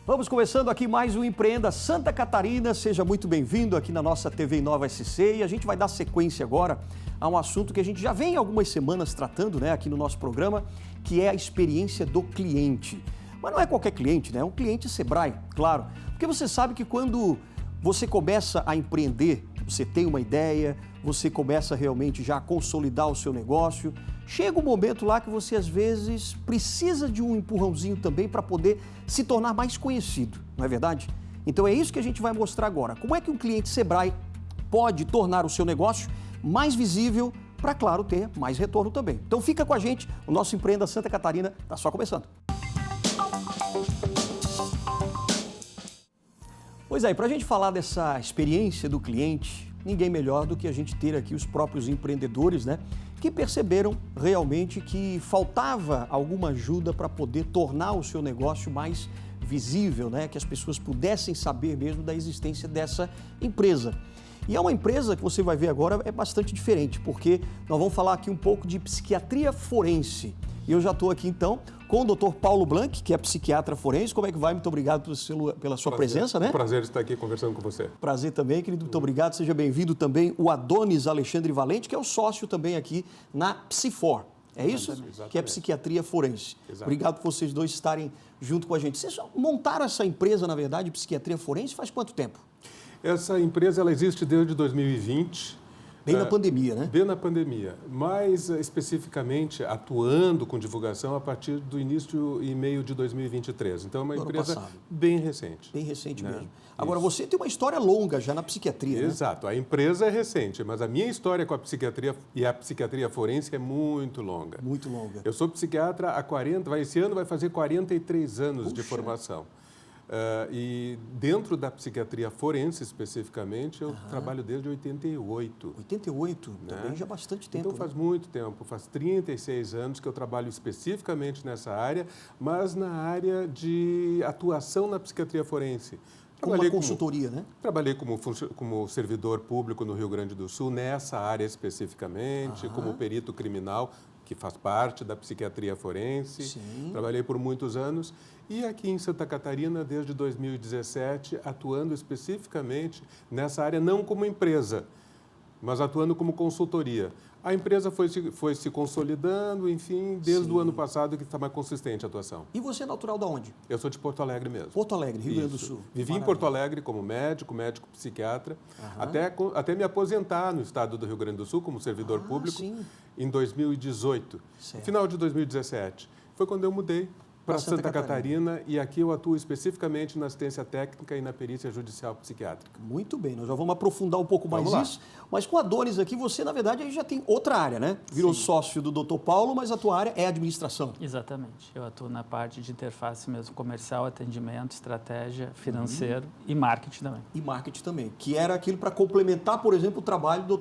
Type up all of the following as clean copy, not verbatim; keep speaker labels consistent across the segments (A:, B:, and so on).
A: Vamos começando aqui mais um Empreenda Santa Catarina. Seja muito bem-vindo aqui na nossa TV Inova SC e a gente vai dar sequência agora a um assunto que a gente já vem algumas semanas tratando, né, aqui no nosso programa, que é a experiência do cliente. Mas não é qualquer cliente, né? É um cliente Sebrae, claro. Porque você sabe que quando você começa a empreender, você tem uma ideia, você começa realmente já a consolidar o seu negócio, chega um momento lá que você às vezes precisa de um empurrãozinho também para poder se tornar mais conhecido, não é verdade? Então é isso que a gente vai mostrar agora. Como é que um cliente Sebrae pode tornar o seu negócio mais visível para, claro, ter mais retorno também. Então fica com a gente, o nosso Empreenda Santa Catarina está só começando. Pois é, para a gente falar dessa experiência do cliente, ninguém melhor do que a gente ter aqui os próprios empreendedores, né? Que perceberam realmente que faltava alguma ajuda para poder tornar o seu negócio mais visível, né? Que as pessoas pudessem saber mesmo da existência dessa empresa. E é uma empresa que você vai ver agora é bastante diferente, porque nós vamos falar aqui um pouco de psiquiatria forense. E eu já estou aqui então com o Dr. Paulo Blanc, que é psiquiatra forense. Como é que vai? Muito obrigado pela sua presença, né?
B: Prazer estar aqui conversando com você.
A: Prazer também, querido. Muito obrigado. Seja bem-vindo também o Adonis Alexandre Valente, que é o sócio também aqui na Psifor. É isso?
B: Exatamente.
A: Que é psiquiatria forense.
B: Exato.
A: Obrigado por vocês dois estarem junto com a gente. Vocês montaram essa empresa, na verdade, psiquiatria forense, faz quanto tempo?
B: Essa empresa ela existe desde 2020.
A: Bem na pandemia, né?
B: Bem na pandemia, mais especificamente atuando com divulgação a partir do início e meio de 2023. Então é uma empresa bem recente.
A: Bem recente mesmo. Agora, você tem uma história longa já na psiquiatria, né?
B: Exato. A empresa é recente, mas a minha história com a psiquiatria e a psiquiatria forense é muito longa.
A: Muito longa.
B: Eu sou psiquiatra há 40, esse ano vai fazer 43 anos de formação. E dentro da psiquiatria forense, especificamente, eu trabalho desde 88.
A: 88? Né? Também já há bastante tempo.
B: Então faz muito tempo, faz 36 anos que eu trabalho especificamente nessa área, mas na área de atuação na psiquiatria forense.
A: Como uma consultoria, né?
B: Trabalhei como servidor público no Rio Grande do Sul, nessa área especificamente, como perito criminal, que faz parte da psiquiatria forense.
A: Sim.
B: Trabalhei por muitos anos e aqui em Santa Catarina desde 2017, atuando especificamente nessa área, não como empresa, mas atuando como consultoria. A empresa foi se consolidando, enfim, desde o ano passado que está mais consistente a atuação.
A: E você é natural de onde?
B: Eu sou de Porto Alegre mesmo.
A: Porto Alegre, Rio Grande do Sul.
B: Vivi em Porto Alegre como médico psiquiatra, até me aposentar no estado do Rio Grande do Sul como servidor público em 2018. No final de 2017. Foi quando eu mudei para Santa Catarina e aqui eu atuo especificamente na assistência técnica e na perícia judicial psiquiátrica.
A: Muito bem, nós já vamos aprofundar um pouco mais isso. Mas com a Adonis aqui, você na verdade aí já tem outra área, né? Virou sócio do Dr. Paulo, mas a tua área é administração.
C: Exatamente. Eu atuo na parte de interface mesmo, comercial, atendimento, estratégia, financeiro e marketing também.
A: E marketing também, que era aquilo para complementar, por exemplo, o trabalho do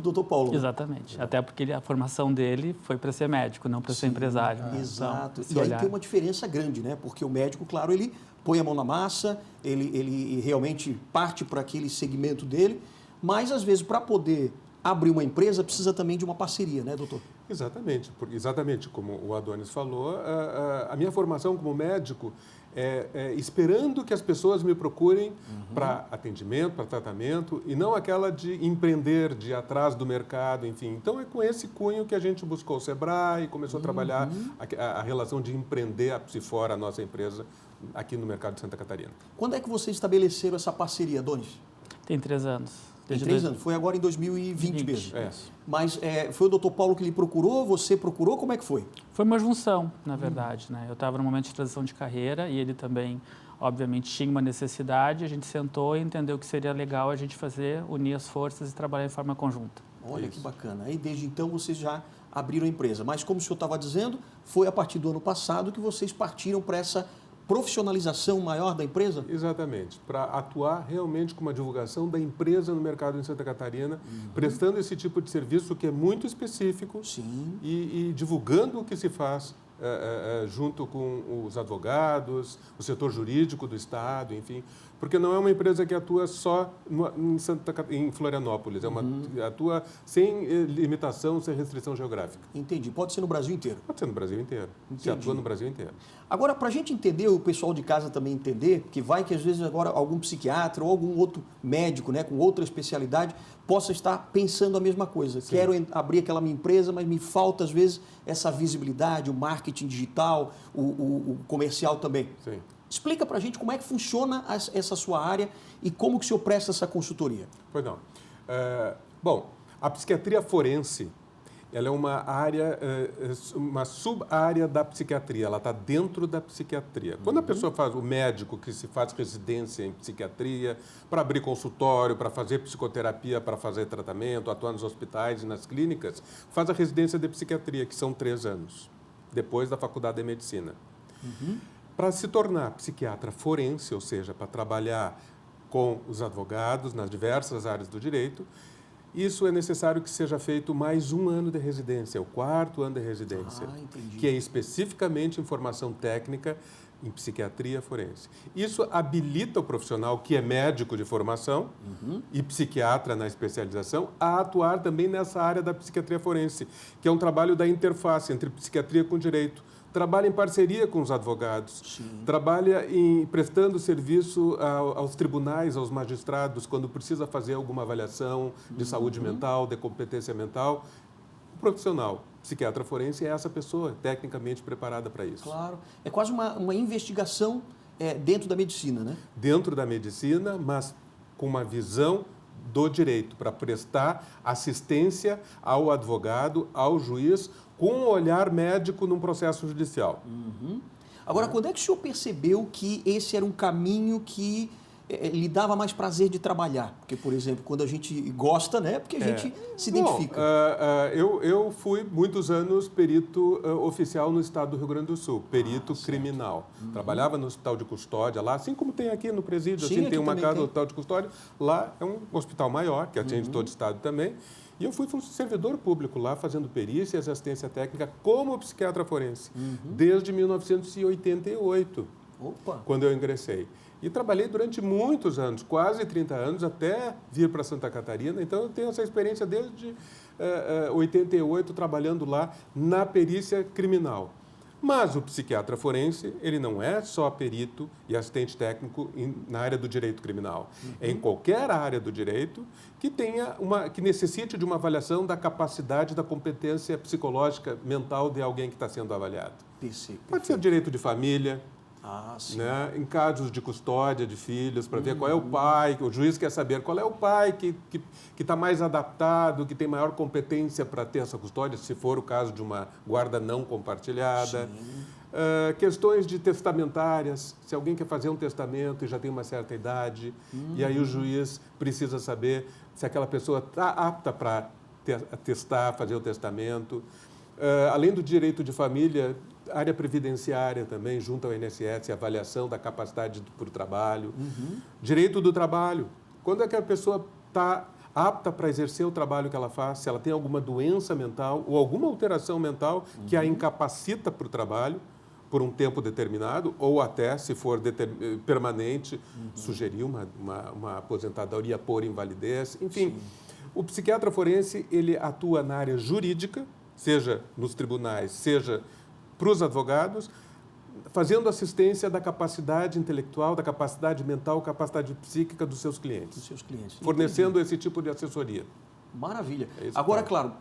A: Dr. Paulo. Né?
C: Exatamente. Até porque a formação dele foi para ser médico, não para ser empresário. Né?
A: Exato. Então, e aí tem uma diferença grande, né? Porque o médico, claro, ele põe a mão na massa, ele realmente parte para aquele segmento dele, mas às vezes para poder abrir uma empresa precisa também de uma parceria, né, doutor?
B: Exatamente como o Adonis falou, a minha formação como médico é esperando que as pessoas me procurem para atendimento, para tratamento, e não aquela de empreender, de ir atrás do mercado, enfim. Então é com esse cunho que a gente buscou o Sebrae, começou a trabalhar a relação de empreender a Psifor, a nossa empresa, aqui no mercado de Santa Catarina.
A: Quando é que vocês estabeleceram essa parceria, Adonis?
C: Tem 3 anos.
A: Tem 3 anos, foi agora em 2020 mesmo. Mas foi o doutor Paulo que lhe procurou, você procurou, como é que foi?
C: Foi uma junção, na verdade. Né? Eu estava num momento de transição de carreira e ele também, obviamente, tinha uma necessidade. A gente sentou e entendeu que seria legal a gente unir as forças e trabalhar em forma conjunta.
A: Olha que bacana. Aí desde então vocês já abriram a empresa. Mas como o senhor estava dizendo, foi a partir do ano passado que vocês partiram para essa profissionalização maior da empresa?
B: Exatamente, para atuar realmente com uma divulgação da empresa no mercado em Santa Catarina, prestando esse tipo de serviço que é muito específico e divulgando o que se faz junto com os advogados, o setor jurídico do Estado, enfim, porque não é uma empresa que atua só em Florianópolis, atua sem limitação, sem restrição geográfica.
A: Entendi. Pode ser no Brasil inteiro?
B: Pode ser no Brasil inteiro. Se atua no Brasil inteiro.
A: Agora, para a gente entender, o pessoal de casa também entender, que vai que às vezes agora algum psiquiatra ou algum outro médico, né, com outra especialidade, possa estar pensando a mesma coisa. Sim. Quero abrir aquela minha empresa, mas me falta às vezes essa visibilidade, o marketing digital, o comercial também.
B: Sim.
A: Explica para a gente como é que funciona essa sua área e como que o senhor presta essa consultoria.
B: Pois não. Bom, a psiquiatria forense, ela é uma área, uma sub-área da psiquiatria, ela está dentro da psiquiatria. Quando a pessoa faz, o médico que se faz residência em psiquiatria, para abrir consultório, para fazer psicoterapia, para fazer tratamento, atuar nos hospitais e nas clínicas, faz a residência de psiquiatria, que são 3 anos, depois da faculdade de medicina. Para se tornar psiquiatra forense, ou seja, para trabalhar com os advogados nas diversas áreas do direito, isso é necessário que seja feito mais 1 ano de residência, o 4º ano de residência, que é especificamente em formação técnica em psiquiatria forense. Isso habilita o profissional, que é médico de formação e psiquiatra na especialização, a atuar também nessa área da psiquiatria forense, que é um trabalho da interface entre psiquiatria com direito. Trabalha em parceria com os advogados, trabalha prestando serviço aos tribunais, aos magistrados, quando precisa fazer alguma avaliação de saúde mental, de competência mental. O profissional, psiquiatra forense, é essa pessoa tecnicamente preparada para isso.
A: Claro. É quase uma investigação dentro da medicina, né?
B: Dentro da medicina, mas com uma visão do direito, para prestar assistência ao advogado, ao juiz, com um olhar médico num processo judicial.
A: Agora, quando é que o senhor percebeu que esse era um caminho que lhe dava mais prazer de trabalhar? Porque, por exemplo, quando a gente gosta, né? Porque a gente se identifica.
B: Eu fui muitos anos perito oficial no estado do Rio Grande do Sul, perito criminal. Trabalhava no hospital de custódia lá, assim como tem aqui no presídio, assim tem uma casa do hospital de custódia. Lá é um hospital maior, que atende todo o estado também. E eu fui servidor público lá, fazendo perícia e assistência técnica como psiquiatra forense, desde 1988, quando eu ingressei. E trabalhei durante muitos anos, quase 30 anos, até vir para Santa Catarina. Então, eu tenho essa experiência desde 88, trabalhando lá na perícia criminal. Mas o psiquiatra forense, ele não é só perito e assistente técnico na área do direito criminal. É em qualquer área do direito que necessite de uma avaliação da capacidade, da competência psicológica, mental de alguém que está sendo avaliado. Pode ser direito de família, né? Em casos de custódia de filhos, para ver qual é o pai, o juiz quer saber qual é o pai que está mais adaptado, que tem maior competência para ter essa custódia, se for o caso de uma guarda não compartilhada. Questões de testamentárias, se alguém quer fazer um testamento e já tem uma certa idade, e aí o juiz precisa saber se aquela pessoa está apta para testar, fazer o testamento. Além do direito de família, área previdenciária também, junto ao INSS, avaliação da capacidade para o trabalho. Direito do trabalho. Quando é que a pessoa está apta para exercer o trabalho que ela faz, se ela tem alguma doença mental ou alguma alteração mental que a incapacita para o trabalho por um tempo determinado, ou até, se for permanente, sugerir uma aposentadoria por invalidez. Enfim, o psiquiatra forense, ele atua na área jurídica, seja nos tribunais, seja para os advogados, fazendo assistência da capacidade intelectual, da capacidade mental, capacidade psíquica dos seus clientes. Fornecendo esse tipo de assessoria.
A: Maravilha. Agora, claro,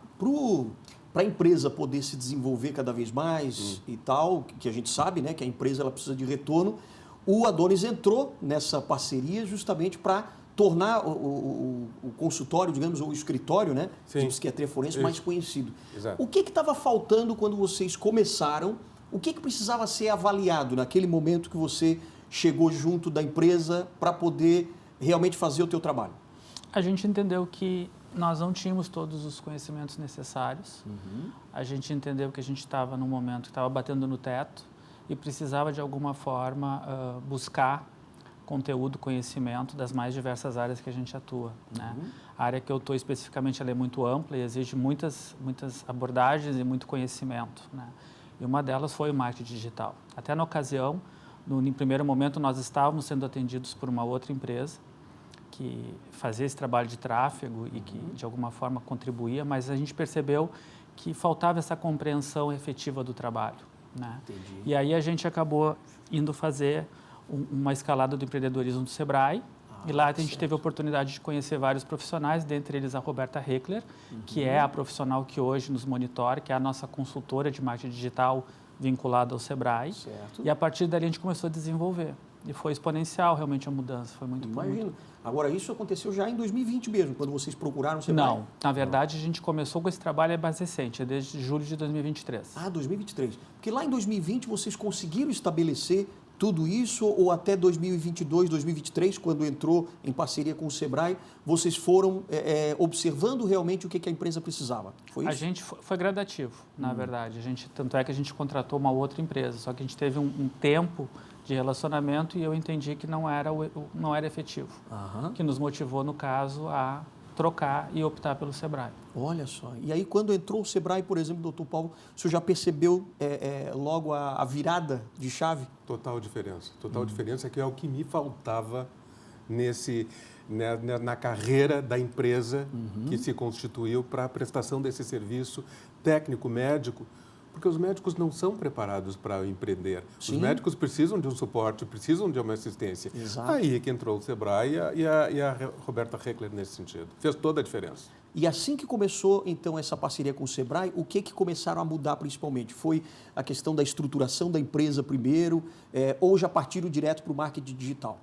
A: para a empresa poder se desenvolver cada vez mais e tal, que a gente sabe, né, que a empresa ela precisa de retorno, o Adonis entrou nessa parceria justamente para tornar o consultório, digamos, ou o escritório, né, de psiquiatria forense mais conhecido.
B: Exato.
A: O que estava faltando quando vocês começaram? O que precisava ser avaliado naquele momento que você chegou junto da empresa para poder realmente fazer o teu trabalho?
C: A gente entendeu que nós não tínhamos todos os conhecimentos necessários. A gente entendeu que a gente estava num momento que estava batendo no teto e precisava, de alguma forma, buscar conteúdo, conhecimento das mais diversas áreas que a gente atua, né? A área que eu estou especificamente ela é muito ampla e exige muitas abordagens e muito conhecimento, né? E uma delas foi o marketing digital. Até na ocasião, No primeiro momento, nós estávamos sendo atendidos por uma outra empresa que fazia esse trabalho de tráfego e que, de alguma forma, contribuía, mas a gente percebeu que faltava essa compreensão efetiva do trabalho, né?
A: Entendi.
C: E aí a gente acabou indo fazer uma escalada do empreendedorismo do Sebrae, e lá a gente teve a oportunidade de conhecer vários profissionais, dentre eles a Roberta Heckler, que é a profissional que hoje nos monitora, que é a nossa consultora de marketing digital vinculada ao Sebrae.
A: Certo.
C: E a partir dali a gente começou a desenvolver. E foi exponencial realmente a mudança, foi muito
A: Imagino. Agora, isso aconteceu já em 2020 mesmo, quando vocês procuraram o Sebrae?
C: Não, na verdade a gente começou com esse trabalho mais recente, é desde julho de 2023.
A: Ah, 2023. Porque lá em 2020 vocês conseguiram estabelecer tudo isso, ou até 2022, 2023, quando entrou em parceria com o Sebrae, vocês foram observando realmente o que a empresa precisava? Foi isso?
C: A gente foi gradativo, na verdade. Tanto é que a gente contratou uma outra empresa, só que a gente teve um tempo de relacionamento e eu entendi que não era efetivo, que nos motivou, no caso, a trocar e optar pelo Sebrae.
A: Olha só. E aí, quando entrou o Sebrae, por exemplo, doutor Paulo, o senhor já percebeu logo a virada de chave?
B: Total diferença. Total diferença, que é o que me faltava na carreira da empresa que se constituiu para a prestação desse serviço técnico médico, porque os médicos não são preparados para empreender.
A: Sim.
B: Os médicos precisam de um suporte, precisam de uma assistência.
A: Exato.
B: Aí que entrou o Sebrae e a Roberta Heckler nesse sentido. Fez toda a diferença.
A: E assim que começou, então, essa parceria com o Sebrae, o que começaram a mudar principalmente? Foi a questão da estruturação da empresa primeiro, ou já partiram direto para o marketing digital?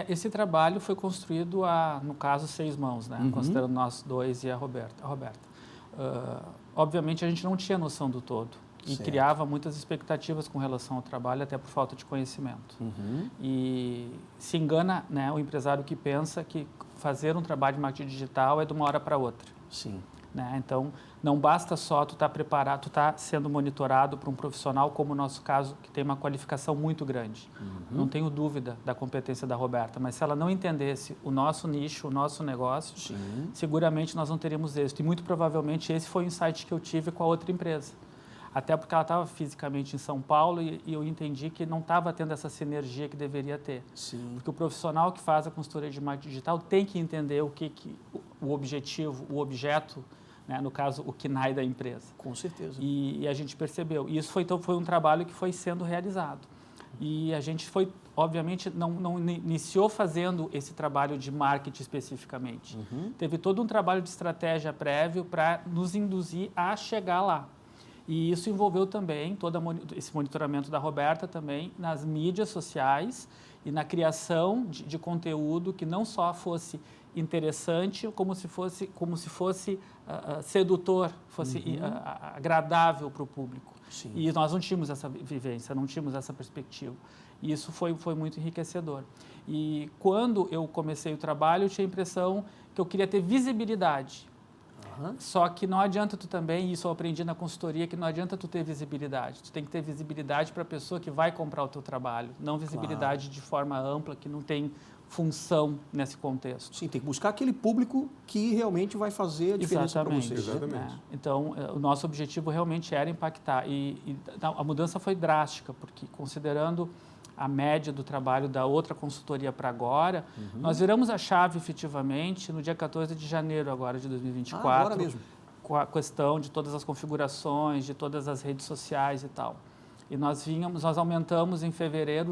C: Esse trabalho foi construído no caso, 6 mãos, né? Considerando nós dois e a Roberta. Obviamente, a gente não tinha noção do todo e criava muitas expectativas com relação ao trabalho, até por falta de conhecimento. E se engana, né, o empresário que pensa que fazer um trabalho de marketing digital é de uma hora para outra.
A: Sim.
C: Né? Então, não basta só tu estar preparado, tu estar sendo monitorado por um profissional, como o nosso caso, que tem uma qualificação muito grande. Não tenho dúvida da competência da Roberta, mas se ela não entendesse o nosso nicho, o nosso negócio, seguramente nós não teríamos êxito. E muito provavelmente esse foi o insight que eu tive com a outra empresa. Até porque ela estava fisicamente em São Paulo e eu entendi que não estava tendo essa sinergia que deveria ter.
A: Sim.
C: Porque o profissional que faz a consultoria de marketing digital tem que entender o objetivo, o objeto, né, no caso, o KNAI da empresa.
A: Com certeza.
C: E a gente percebeu. E isso foi um trabalho que foi sendo realizado. E a gente obviamente, não iniciou fazendo esse trabalho de marketing especificamente. Teve todo um trabalho de estratégia prévio para nos induzir a chegar lá. E isso envolveu também todo esse monitoramento da Roberta também nas mídias sociais e na criação de conteúdo que não só fosse interessante, como se fosse sedutor, fosse agradável para o público.
A: Sim.
C: E nós não tínhamos essa vivência, não tínhamos essa perspectiva. E isso foi muito enriquecedor. E quando eu comecei o trabalho, eu tinha a impressão que eu queria ter visibilidade. Só que não adianta tu também, isso eu aprendi na consultoria, que não adianta tu ter visibilidade. Tu tem que ter visibilidade para a pessoa que vai comprar o teu trabalho, não visibilidade de forma ampla, que não tem função nesse contexto.
A: Sim, tem que buscar aquele público que realmente vai fazer a diferença para vocês.
B: Exatamente.
C: Né? Então, o nosso objetivo realmente era impactar. E a mudança foi drástica, porque considerando a média do trabalho da outra consultoria para agora, nós viramos a chave efetivamente no dia 14 de janeiro agora de 2024.
A: Agora mesmo.
C: Com a questão de todas as configurações, de todas as redes sociais e tal. E nós aumentamos em fevereiro,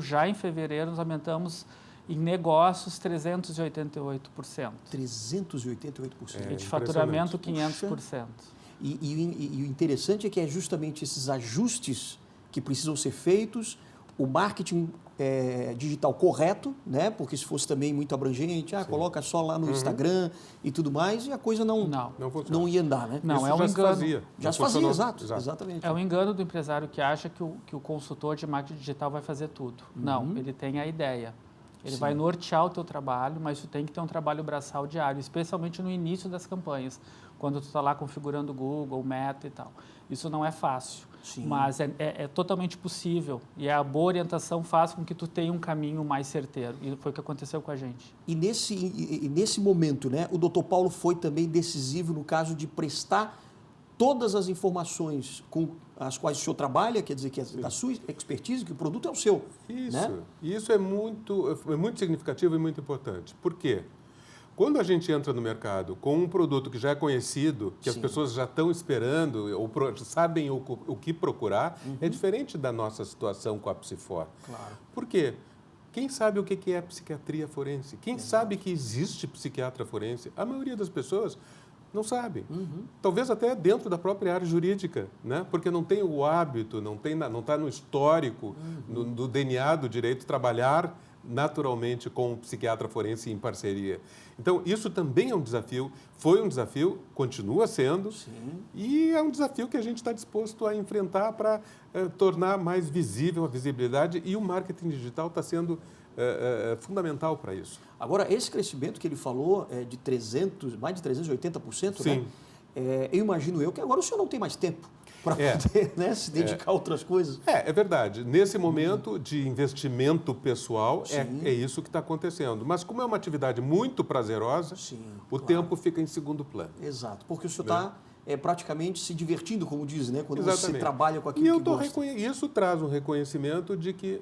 C: nós aumentamos em negócios 388%.
A: 388%.
C: E de faturamento 500%.
A: E o interessante é que é justamente esses ajustes que precisam ser feitos, o marketing digital correto, né? Porque se fosse também muito abrangente, coloca só lá no Instagram e tudo mais, e a coisa não ia andar, né?
C: Não,
B: isso
C: é um
B: já
C: engano.
B: se fazia.
A: Já se fazia, exatamente.
C: É o engano do empresário que acha que o consultor de marketing digital vai fazer tudo. Não, ele tem a ideia. Ele vai nortear o teu trabalho, mas tu tem que ter um trabalho braçal diário, especialmente no início das campanhas, quando tu está lá configurando o Google, Meta e tal. Isso não é fácil, mas é totalmente possível. E a boa orientação faz com que tu tenha um caminho mais certeiro. E foi o que aconteceu com a gente.
A: E nesse momento, né, o Dr. Paulo foi também decisivo no caso de prestar todas as informações com as quais o senhor trabalha, quer dizer, que é da sua expertise, que o produto é o seu.
B: Isso.
A: Né?
B: Isso é muito significativo e muito importante. Por quê? Quando a gente entra no mercado com um produto que já é conhecido, que as pessoas já estão esperando ou sabem o que procurar, é diferente da nossa situação com a Psifor.
A: Claro.
B: Por quê? Quem sabe o que é psiquiatria forense? Quem sabe que existe psiquiatra forense? A maioria das pessoas não sabe. Talvez até dentro da própria área jurídica, né? Porque não tem o hábito, não está no histórico, do DNA do direito, trabalhar naturalmente com o psiquiatra forense em parceria. Então, isso também é um desafio, foi um desafio, continua sendo, e é um desafio que a gente está disposto a enfrentar para tornar mais visível a visibilidade, e o marketing digital está sendo fundamental para isso.
A: Agora, esse crescimento que ele falou é de mais de 380%, né? Eu imagino que agora o senhor não tem mais tempo para poder, né, se dedicar a outras coisas.
B: É verdade. Nesse momento de investimento pessoal, é isso que está acontecendo. Mas como é uma atividade muito prazerosa, o tempo fica em segundo plano.
A: Exato, porque o senhor está praticamente se divertindo, como diz, né? Quando
B: Exatamente.
A: você trabalha com aquilo que gosta.
B: Isso traz um reconhecimento de que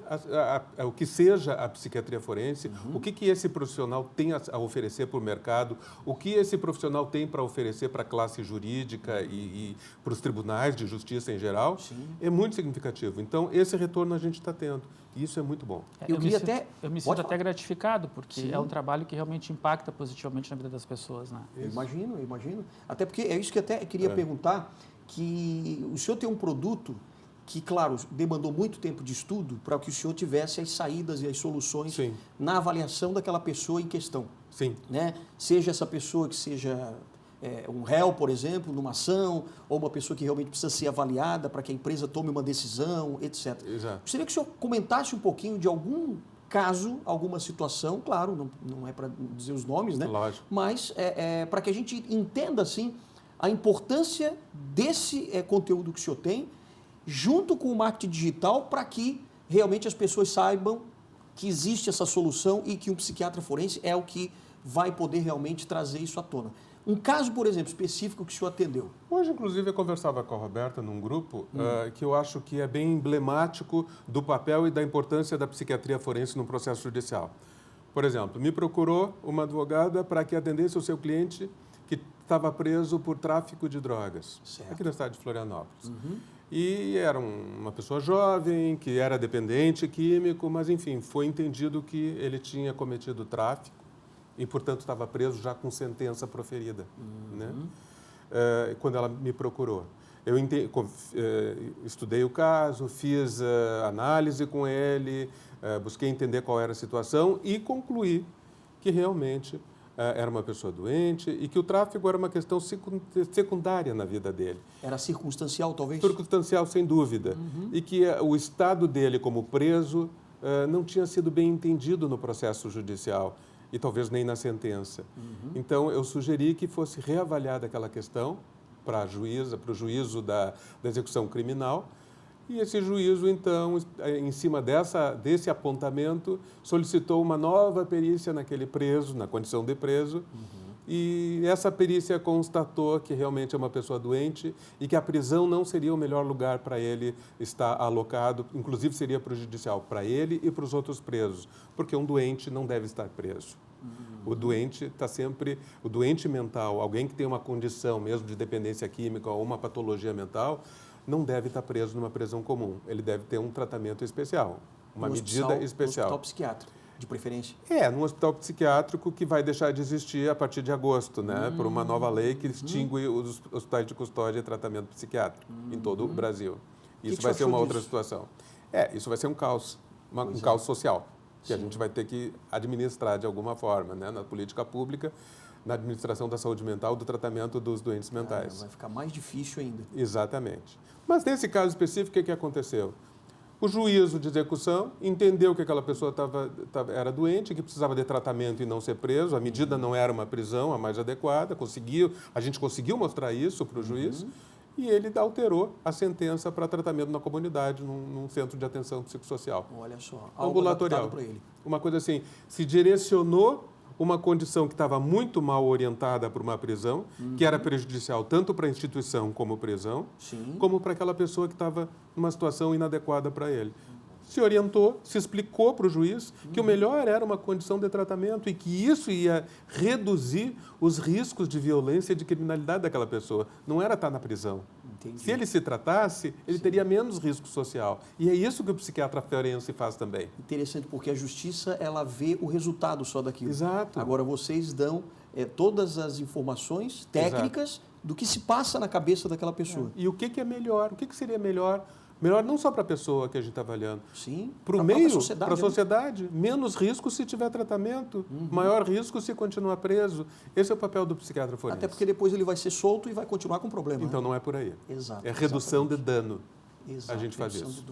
B: o que seja a psiquiatria forense, o que esse profissional tem a oferecer para o mercado, o que esse profissional tem para oferecer para a classe jurídica e para os tribunais de justiça em geral, é muito significativo. Então, esse retorno a gente está tendo. E isso é muito bom.
C: Eu me sinto até gratificado, porque é um trabalho que realmente impacta positivamente na vida das pessoas. Né?
A: Eu imagino. Até porque é isso que até queria perguntar, que o senhor tem um produto que, claro, demandou muito tempo de estudo para que o senhor tivesse as saídas e as soluções na avaliação daquela pessoa em questão.
B: Sim.
A: Né? Seja essa pessoa que seja um réu, por exemplo, numa ação, ou uma pessoa que realmente precisa ser avaliada para que a empresa tome uma decisão, etc.
B: Exato.
A: Gostaria que o senhor comentasse um pouquinho de algum caso, alguma situação, claro, não é para dizer os nomes, né?
B: Lógico.
A: Mas para que a gente entenda, assim, a importância desse conteúdo que o senhor tem, junto com o marketing digital, para que realmente as pessoas saibam que existe essa solução e que um psiquiatra forense é o que vai poder realmente trazer isso à tona. Um caso, por exemplo, específico que o senhor atendeu.
B: Hoje, inclusive, eu conversava com a Roberta num grupo que eu acho que é bem emblemático do papel e da importância da psiquiatria forense no processo judicial. Por exemplo, me procurou uma advogada para que atendesse o seu cliente que estava preso por tráfico de drogas, aqui na cidade de Florianópolis. E era uma pessoa jovem, que era dependente químico, mas, enfim, foi entendido que ele tinha cometido tráfico e, portanto, estava preso já com sentença proferida, né? Quando ela me procurou. Eu estudei o caso, fiz análise com ele, busquei entender qual era a situação e concluí que realmente era uma pessoa doente e que o tráfico era uma questão secundária na vida dele.
A: Era circunstancial, talvez?
B: Circunstancial, sem dúvida. E que o estado dele como preso não tinha sido bem entendido no processo judicial e talvez nem na sentença. Então, eu sugeri que fosse reavaliada aquela questão para o juízo da execução criminal. E esse juízo, então, em cima desse apontamento, solicitou uma nova perícia naquele preso, na condição de preso. E essa perícia constatou que realmente é uma pessoa doente e que a prisão não seria o melhor lugar para ele estar alocado, inclusive seria prejudicial para ele e para os outros presos, porque um doente não deve estar preso. O doente o doente mental, alguém que tem uma condição mesmo de dependência química ou uma patologia mental, não deve estar preso numa prisão comum. Ele deve ter um tratamento especial, uma medida especial.
A: No hospital psiquiátrico, de preferência.
B: Num hospital psiquiátrico que vai deixar de existir a partir de agosto, né? Por uma nova lei que extingue os hospitais de custódia e tratamento psiquiátrico em todo o Brasil. Isso vai ser uma outra situação. Isso vai ser um caos, um caos social, que a gente vai ter que administrar de alguma forma, né? Na política pública, na administração da saúde mental, do tratamento dos doentes mentais.
A: Vai ficar mais difícil ainda.
B: Exatamente. Mas nesse caso específico, o que aconteceu? O juízo de execução entendeu que aquela pessoa era doente, que precisava de tratamento e não ser preso. A medida não era uma prisão a mais adequada. A gente conseguiu mostrar isso para o juiz e ele alterou a sentença para tratamento na comunidade, num centro de atenção psicossocial.
A: Olha só,
B: ambulatorial
A: para ele.
B: Uma coisa assim, se direcionou uma condição que estava muito mal orientada para uma prisão, que era prejudicial tanto para a instituição como prisão, como para aquela pessoa que estava numa situação inadequada para ele. Se orientou, se explicou para o juiz que o melhor era uma condição de tratamento e que isso ia reduzir os riscos de violência e de criminalidade daquela pessoa. Não era estar na prisão. Entendi. Se ele se tratasse, ele teria menos risco social. E é isso que o psiquiatra forense faz também.
A: Interessante, porque a justiça, ela vê o resultado só daquilo.
B: Exato.
A: Agora, vocês dão todas as informações técnicas do que se passa na cabeça daquela pessoa.
B: E o que é melhor? O que seria melhor? Melhor não só para a pessoa que a gente está avaliando.
A: Sim.
B: Para o meio, para a sociedade. Menos risco se tiver tratamento. Maior risco se continuar preso. Esse é o papel do psiquiatra forense.
A: Até porque depois ele vai ser solto e vai continuar com o problema.
B: Então não é por aí.
A: Exato.
B: É redução de dano.
A: Exato.
B: A gente faz isso.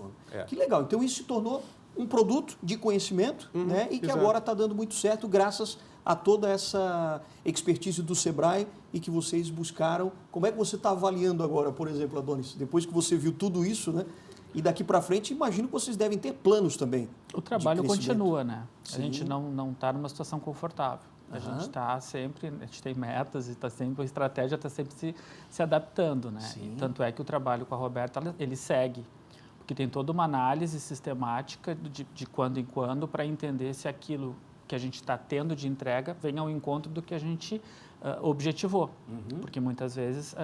A: Que legal. Então isso se tornou um produto de conhecimento, né? E que agora está dando muito certo graças a toda essa expertise do Sebrae e que vocês buscaram. Como é que você está avaliando agora, por exemplo, Adonis? Depois que você viu tudo isso, né? E daqui para frente, imagino que vocês devem ter planos também.
C: O trabalho continua, né? A gente não está numa situação confortável. A gente está sempre, a gente tem metas e está sempre, a estratégia está sempre se adaptando, né? E tanto é que o trabalho com a Roberta, ele segue. Porque tem toda uma análise sistemática de quando em quando para entender se aquilo que a gente está tendo de entrega vem ao encontro do que a gente objetivou. Porque muitas vezes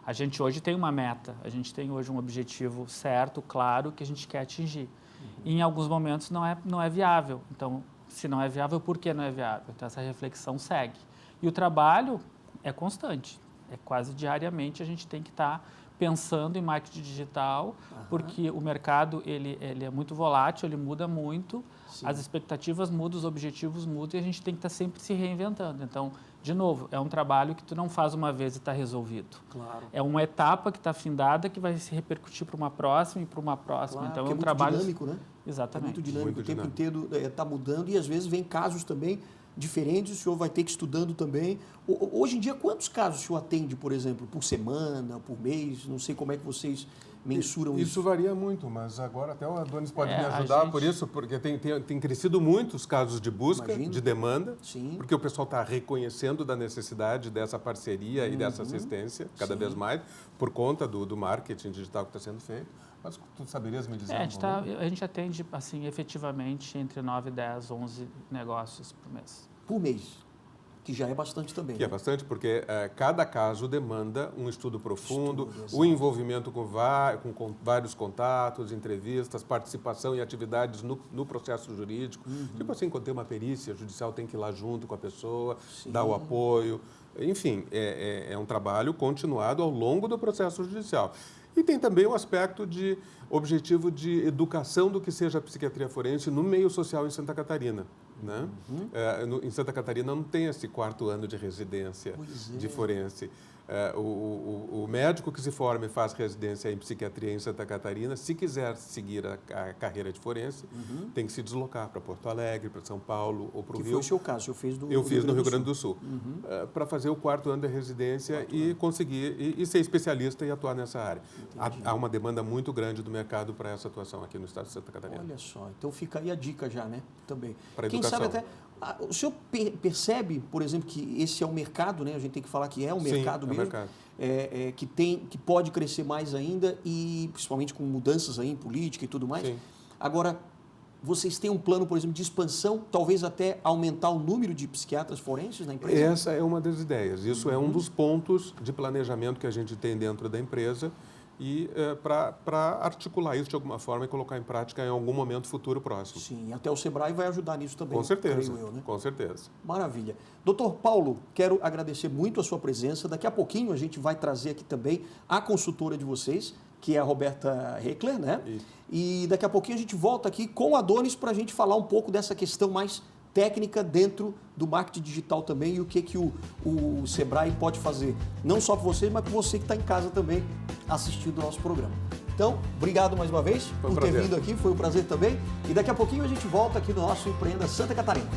C: a gente hoje tem uma meta, a gente tem hoje um objetivo certo, claro, que a gente quer atingir. E em alguns momentos não é viável. Então, se não é viável, por que não é viável? Então, essa reflexão segue. E o trabalho é constante. É quase diariamente a gente tem que estar pensando em marketing digital, porque o mercado ele é muito volátil, ele muda muito, as expectativas mudam, os objetivos mudam e a gente tem que estar sempre se reinventando. Então, de novo, é um trabalho que tu não faz uma vez e está resolvido.
A: Claro.
C: É uma etapa que está findada que vai se repercutir para uma próxima e para uma próxima.
A: Claro,
C: então,
A: é
C: um trabalho
A: dinâmico, né?
C: Exatamente.
A: É muito dinâmico,
B: muito
A: o tempo
B: dinâmico.
A: inteiro está mudando e às vezes vem casos também diferentes, o senhor vai ter que ir estudando também. Hoje em dia, quantos casos o senhor atende, por exemplo, por semana, por mês? Não sei como é que vocês mensuram isso.
B: Isso varia muito, mas agora até o Adonis pode me ajudar por isso, porque tem crescido muito os casos de busca, de demanda, porque o pessoal está reconhecendo da necessidade dessa parceria e dessa assistência cada vez mais, por conta do marketing digital que está sendo feito. Mas tu saberias me dizer?
C: A gente atende, assim, efetivamente, entre 9, 10, 11 negócios por mês.
A: Por mês, que já é bastante também.
B: Que é bastante, porque cada caso demanda um estudo profundo, o envolvimento com vários contatos, entrevistas, participação em atividades no processo jurídico. Tipo assim, quando tem uma perícia judicial, tem que ir lá junto com a pessoa, dar o apoio. Enfim, é um trabalho continuado ao longo do processo judicial. E tem também o aspecto de objetivo de educação do que seja a psiquiatria forense no meio social em Santa Catarina. Né? Em Santa Catarina não tem esse 4º ano de residência de forense. O médico que se forma e faz residência em psiquiatria em Santa Catarina, se quiser seguir a carreira de forense, tem que se deslocar para Porto Alegre, para São Paulo ou para o Rio.
A: Que foi o seu caso,
B: eu fiz no Rio Grande do Sul. Para fazer o 4º ano de residência e conseguir e ser especialista e atuar nessa área. Há uma demanda muito grande do mercado para essa atuação aqui no estado de Santa Catarina.
A: Olha só, então fica aí a dica já, né? Também.
B: Para
A: Quem
B: educação.
A: sabe até... O senhor percebe, por exemplo, que esse é um mercado, né? A gente tem que falar que é um mercado mesmo, que pode crescer mais ainda e principalmente com mudanças aí em política e tudo mais. Agora, vocês têm um plano, por exemplo, de expansão, talvez até aumentar o número de psiquiatras forenses na empresa?
B: Essa é uma das ideias. Isso é um dos pontos de planejamento que a gente tem dentro da empresa e para articular isso de alguma forma e colocar em prática em algum momento futuro próximo.
A: Sim, até o Sebrae vai ajudar nisso também.
B: Com certeza,
A: creio eu, né?
B: Com certeza.
A: Maravilha. Doutor Paulo, quero agradecer muito a sua presença. Daqui a pouquinho a gente vai trazer aqui também a consultora de vocês, que é a Roberta Heckler, né? E daqui a pouquinho a gente volta aqui com a Adonis para a gente falar um pouco dessa questão mais técnica dentro do marketing digital também e o que o Sebrae pode fazer, não só para você, mas para você que está em casa também assistindo o nosso programa. Então, obrigado mais uma vez por ter vindo aqui, foi um prazer também. E daqui a pouquinho a gente volta aqui no nosso Empreenda Santa Catarina.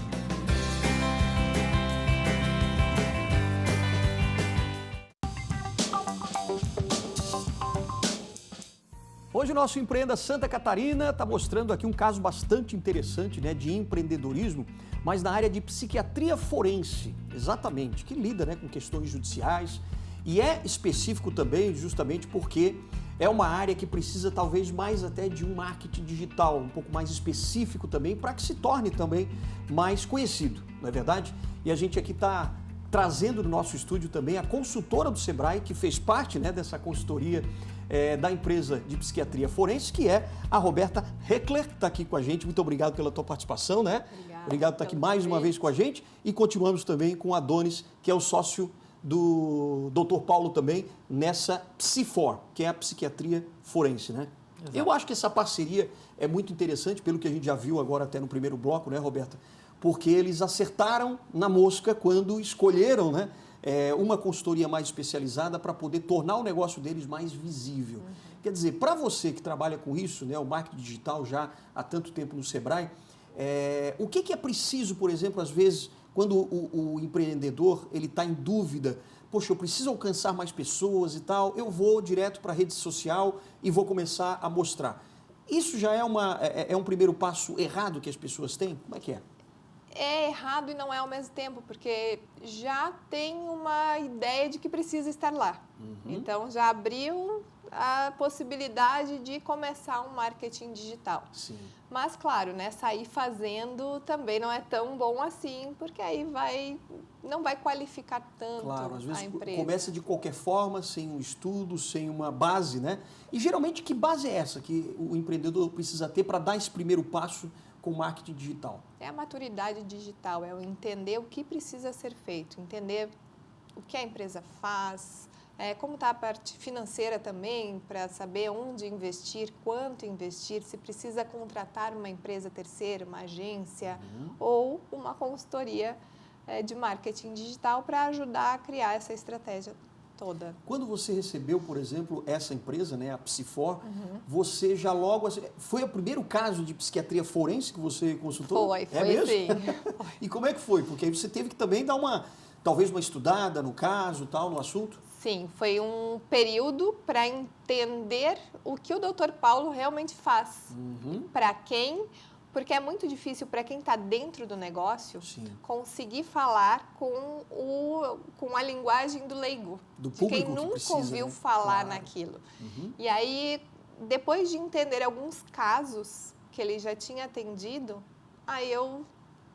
A: Hoje o nosso Empreenda Santa Catarina está mostrando aqui um caso bastante interessante, né, de empreendedorismo, mas na área de psiquiatria forense, exatamente, que lida, né, com questões judiciais e é específico também justamente porque é uma área que precisa talvez mais até de um marketing digital, um pouco mais específico também, para que se torne também mais conhecido, não é verdade? E a gente aqui está trazendo no nosso estúdio também a consultora do Sebrae, que fez parte, né, dessa consultoria da empresa de psiquiatria forense, que é a Roberta Heckler, que está aqui com a gente. Muito obrigado pela tua participação, né? Obrigado por estar aqui mais uma vez com a gente. E continuamos também com o Adonis, que é o sócio do Dr. Paulo também, nessa Psifor, que é a psiquiatria forense, né? Exato. Eu acho que essa parceria é muito interessante, pelo que a gente já viu agora até no primeiro bloco, né, Roberta? Porque eles acertaram na mosca quando escolheram, né, uma consultoria mais especializada para poder tornar o negócio deles mais visível. Quer dizer, para você que trabalha com isso, né, o marketing digital já há tanto tempo no Sebrae, o que é preciso, por exemplo, às vezes, quando o empreendedor ele está em dúvida, poxa, eu preciso alcançar mais pessoas e tal, eu vou direto para a rede social e vou começar a mostrar. Isso já é um primeiro passo errado que as pessoas têm? Como é que é?
D: É errado e não é ao mesmo tempo, porque já tem uma ideia de que precisa estar lá. Então, já abriu a possibilidade de começar um marketing digital.
A: Sim.
D: Mas, claro, né, sair fazendo também não é tão bom assim, porque aí não vai qualificar tanto,
A: claro, às vezes
D: a empresa.
A: Começa de qualquer forma, sem um estudo, sem uma base, né? E geralmente que base é essa que o empreendedor precisa ter para dar esse primeiro passo com o marketing digital?
D: É a maturidade digital, é o entender o que precisa ser feito, entender o que a empresa faz, como está a parte financeira também, para saber onde investir, quanto investir, se precisa contratar uma empresa terceira, uma agência ou uma consultoria de marketing digital para ajudar a criar essa estratégia toda.
A: Quando você recebeu, por exemplo, essa empresa, né, a Psifor, você já logo... Foi o primeiro caso de psiquiatria forense que você consultou?
D: Foi
A: mesmo?
D: sim.
A: E como é que foi? Porque aí você teve que também dar talvez uma estudada no caso, tal, no assunto?
D: Sim, foi um período para entender o que o Dr. Paulo realmente faz. Para quem... Porque é muito difícil para quem está dentro do negócio conseguir falar com a linguagem do leigo,
A: do
D: de quem nunca ouviu falar naquilo. E aí, depois de entender alguns casos que ele já tinha atendido, aí eu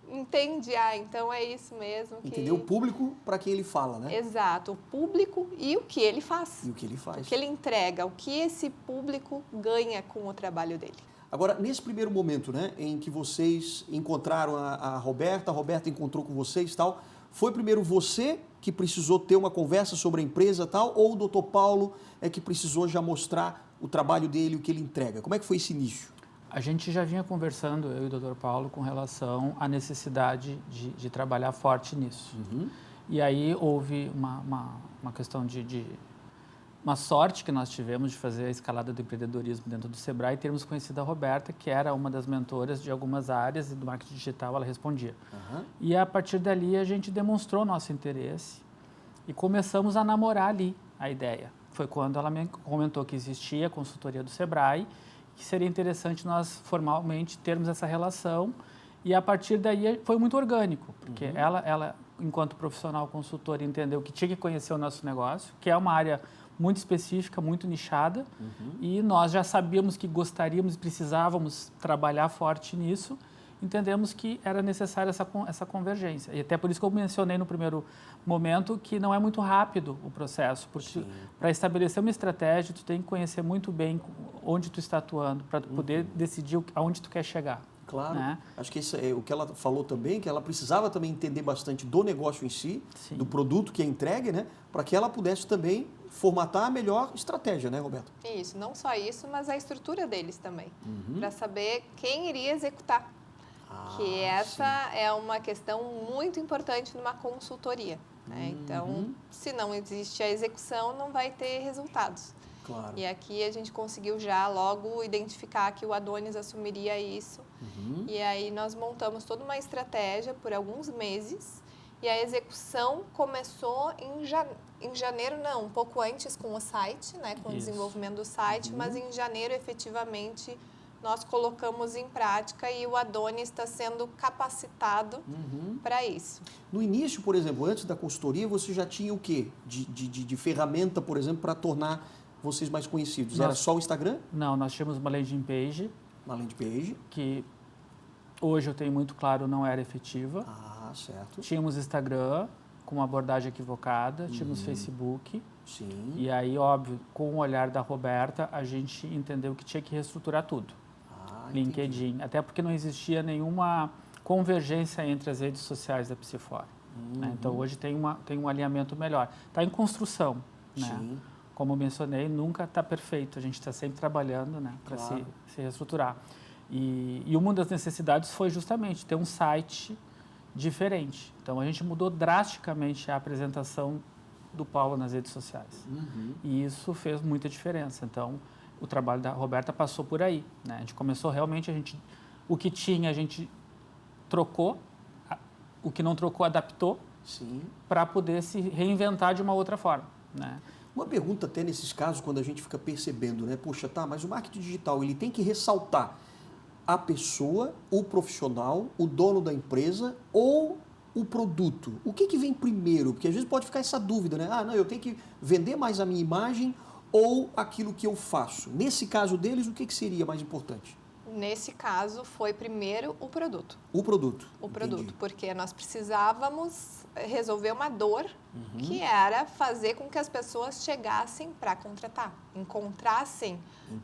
D: entendi, então é isso mesmo.
A: Entender o público para quem ele fala, né?
D: Exato, o público e o que ele faz.
A: E o que ele faz.
D: O que ele entrega, o que esse público ganha com o trabalho dele.
A: Agora, nesse primeiro momento, né, em que vocês encontraram a Roberta encontrou com vocês e tal, foi primeiro você que precisou ter uma conversa sobre a empresa e tal, ou o Dr. Paulo é que precisou já mostrar o trabalho dele, o que ele entrega? Como é que foi esse início?
C: A gente já vinha conversando, eu e o Dr. Paulo, com relação à necessidade de trabalhar forte nisso. E aí houve uma questão uma sorte que nós tivemos de fazer a escalada do empreendedorismo dentro do Sebrae e termos conhecido a Roberta, que era uma das mentoras de algumas áreas e do marketing digital ela respondia. E a partir dali a gente demonstrou nosso interesse e começamos a namorar ali a ideia. Foi quando ela me comentou que existia a consultoria do Sebrae, que seria interessante nós formalmente termos essa relação e a partir daí foi muito orgânico, porque ela, enquanto profissional consultora, entendeu que tinha que conhecer o nosso negócio, que é uma área muito específica, muito nichada, e nós já sabíamos que gostaríamos e precisávamos trabalhar forte nisso, entendemos que era necessária essa convergência. E até por isso que eu mencionei no primeiro momento que não é muito rápido o processo, porque para estabelecer uma estratégia, tu tem que conhecer muito bem onde tu está atuando, para poder decidir aonde tu quer chegar.
A: Claro,
C: né?
A: Acho que isso é o que ela falou também, que ela precisava também entender bastante do negócio em si, do produto que é entregue, né? Para que ela pudesse também formatar a melhor estratégia, né, Roberto?
D: Isso, não só isso, mas a estrutura deles também, para saber quem iria executar. Que essa é uma questão muito importante numa consultoria. Né? Então, se não existe a execução, não vai ter resultados.
A: Claro.
D: E aqui a gente conseguiu já logo identificar que o Adonis assumiria isso. E aí nós montamos toda uma estratégia por alguns meses. E a execução começou em janeiro, não, um pouco antes com o site, né, com o desenvolvimento do site, mas em janeiro, efetivamente, nós colocamos em prática e o Adonis está sendo capacitado para isso.
A: No início, por exemplo, antes da consultoria, você já tinha o quê? De ferramenta, por exemplo, para tornar vocês mais conhecidos? Era só o Instagram?
C: Não, nós tínhamos uma landing page.
A: Uma landing page.
C: Que hoje eu tenho muito claro não era efetiva.
A: Ah, certo.
C: Tínhamos Instagram com uma abordagem equivocada, tínhamos Facebook.
A: Sim.
C: E aí, óbvio, com o olhar da Roberta, a gente entendeu que tinha que reestruturar tudo. LinkedIn,
A: entendi.
C: Até porque não existia nenhuma convergência entre as redes sociais da Psifor. Né? Então, hoje tem um alinhamento melhor. Está em construção, né?
A: Sim.
C: Como eu mencionei, nunca está perfeito. A gente está sempre trabalhando, né, para se reestruturar. E uma das necessidades foi justamente ter um site diferente. Então, a gente mudou drasticamente a apresentação do Paulo nas redes sociais. E isso fez muita diferença. Então, o trabalho da Roberta passou por aí, né? A gente começou realmente, o que tinha a gente trocou, o que não trocou adaptou, para poder se reinventar de uma outra forma, né?
A: Uma pergunta até nesses casos, quando a gente fica percebendo, né? Poxa, tá, mas o marketing digital, ele tem que ressaltar a pessoa, o profissional, o dono da empresa ou o produto. O que vem primeiro? Porque às vezes pode ficar essa dúvida, né? Ah, não, eu tenho que vender mais a minha imagem ou aquilo que eu faço. Nesse caso deles, o que seria mais importante?
D: Nesse caso, foi primeiro o produto.
A: O produto.
D: O produto, porque nós precisávamos resolver uma dor que era fazer com que as pessoas chegassem para contratar, encontrassem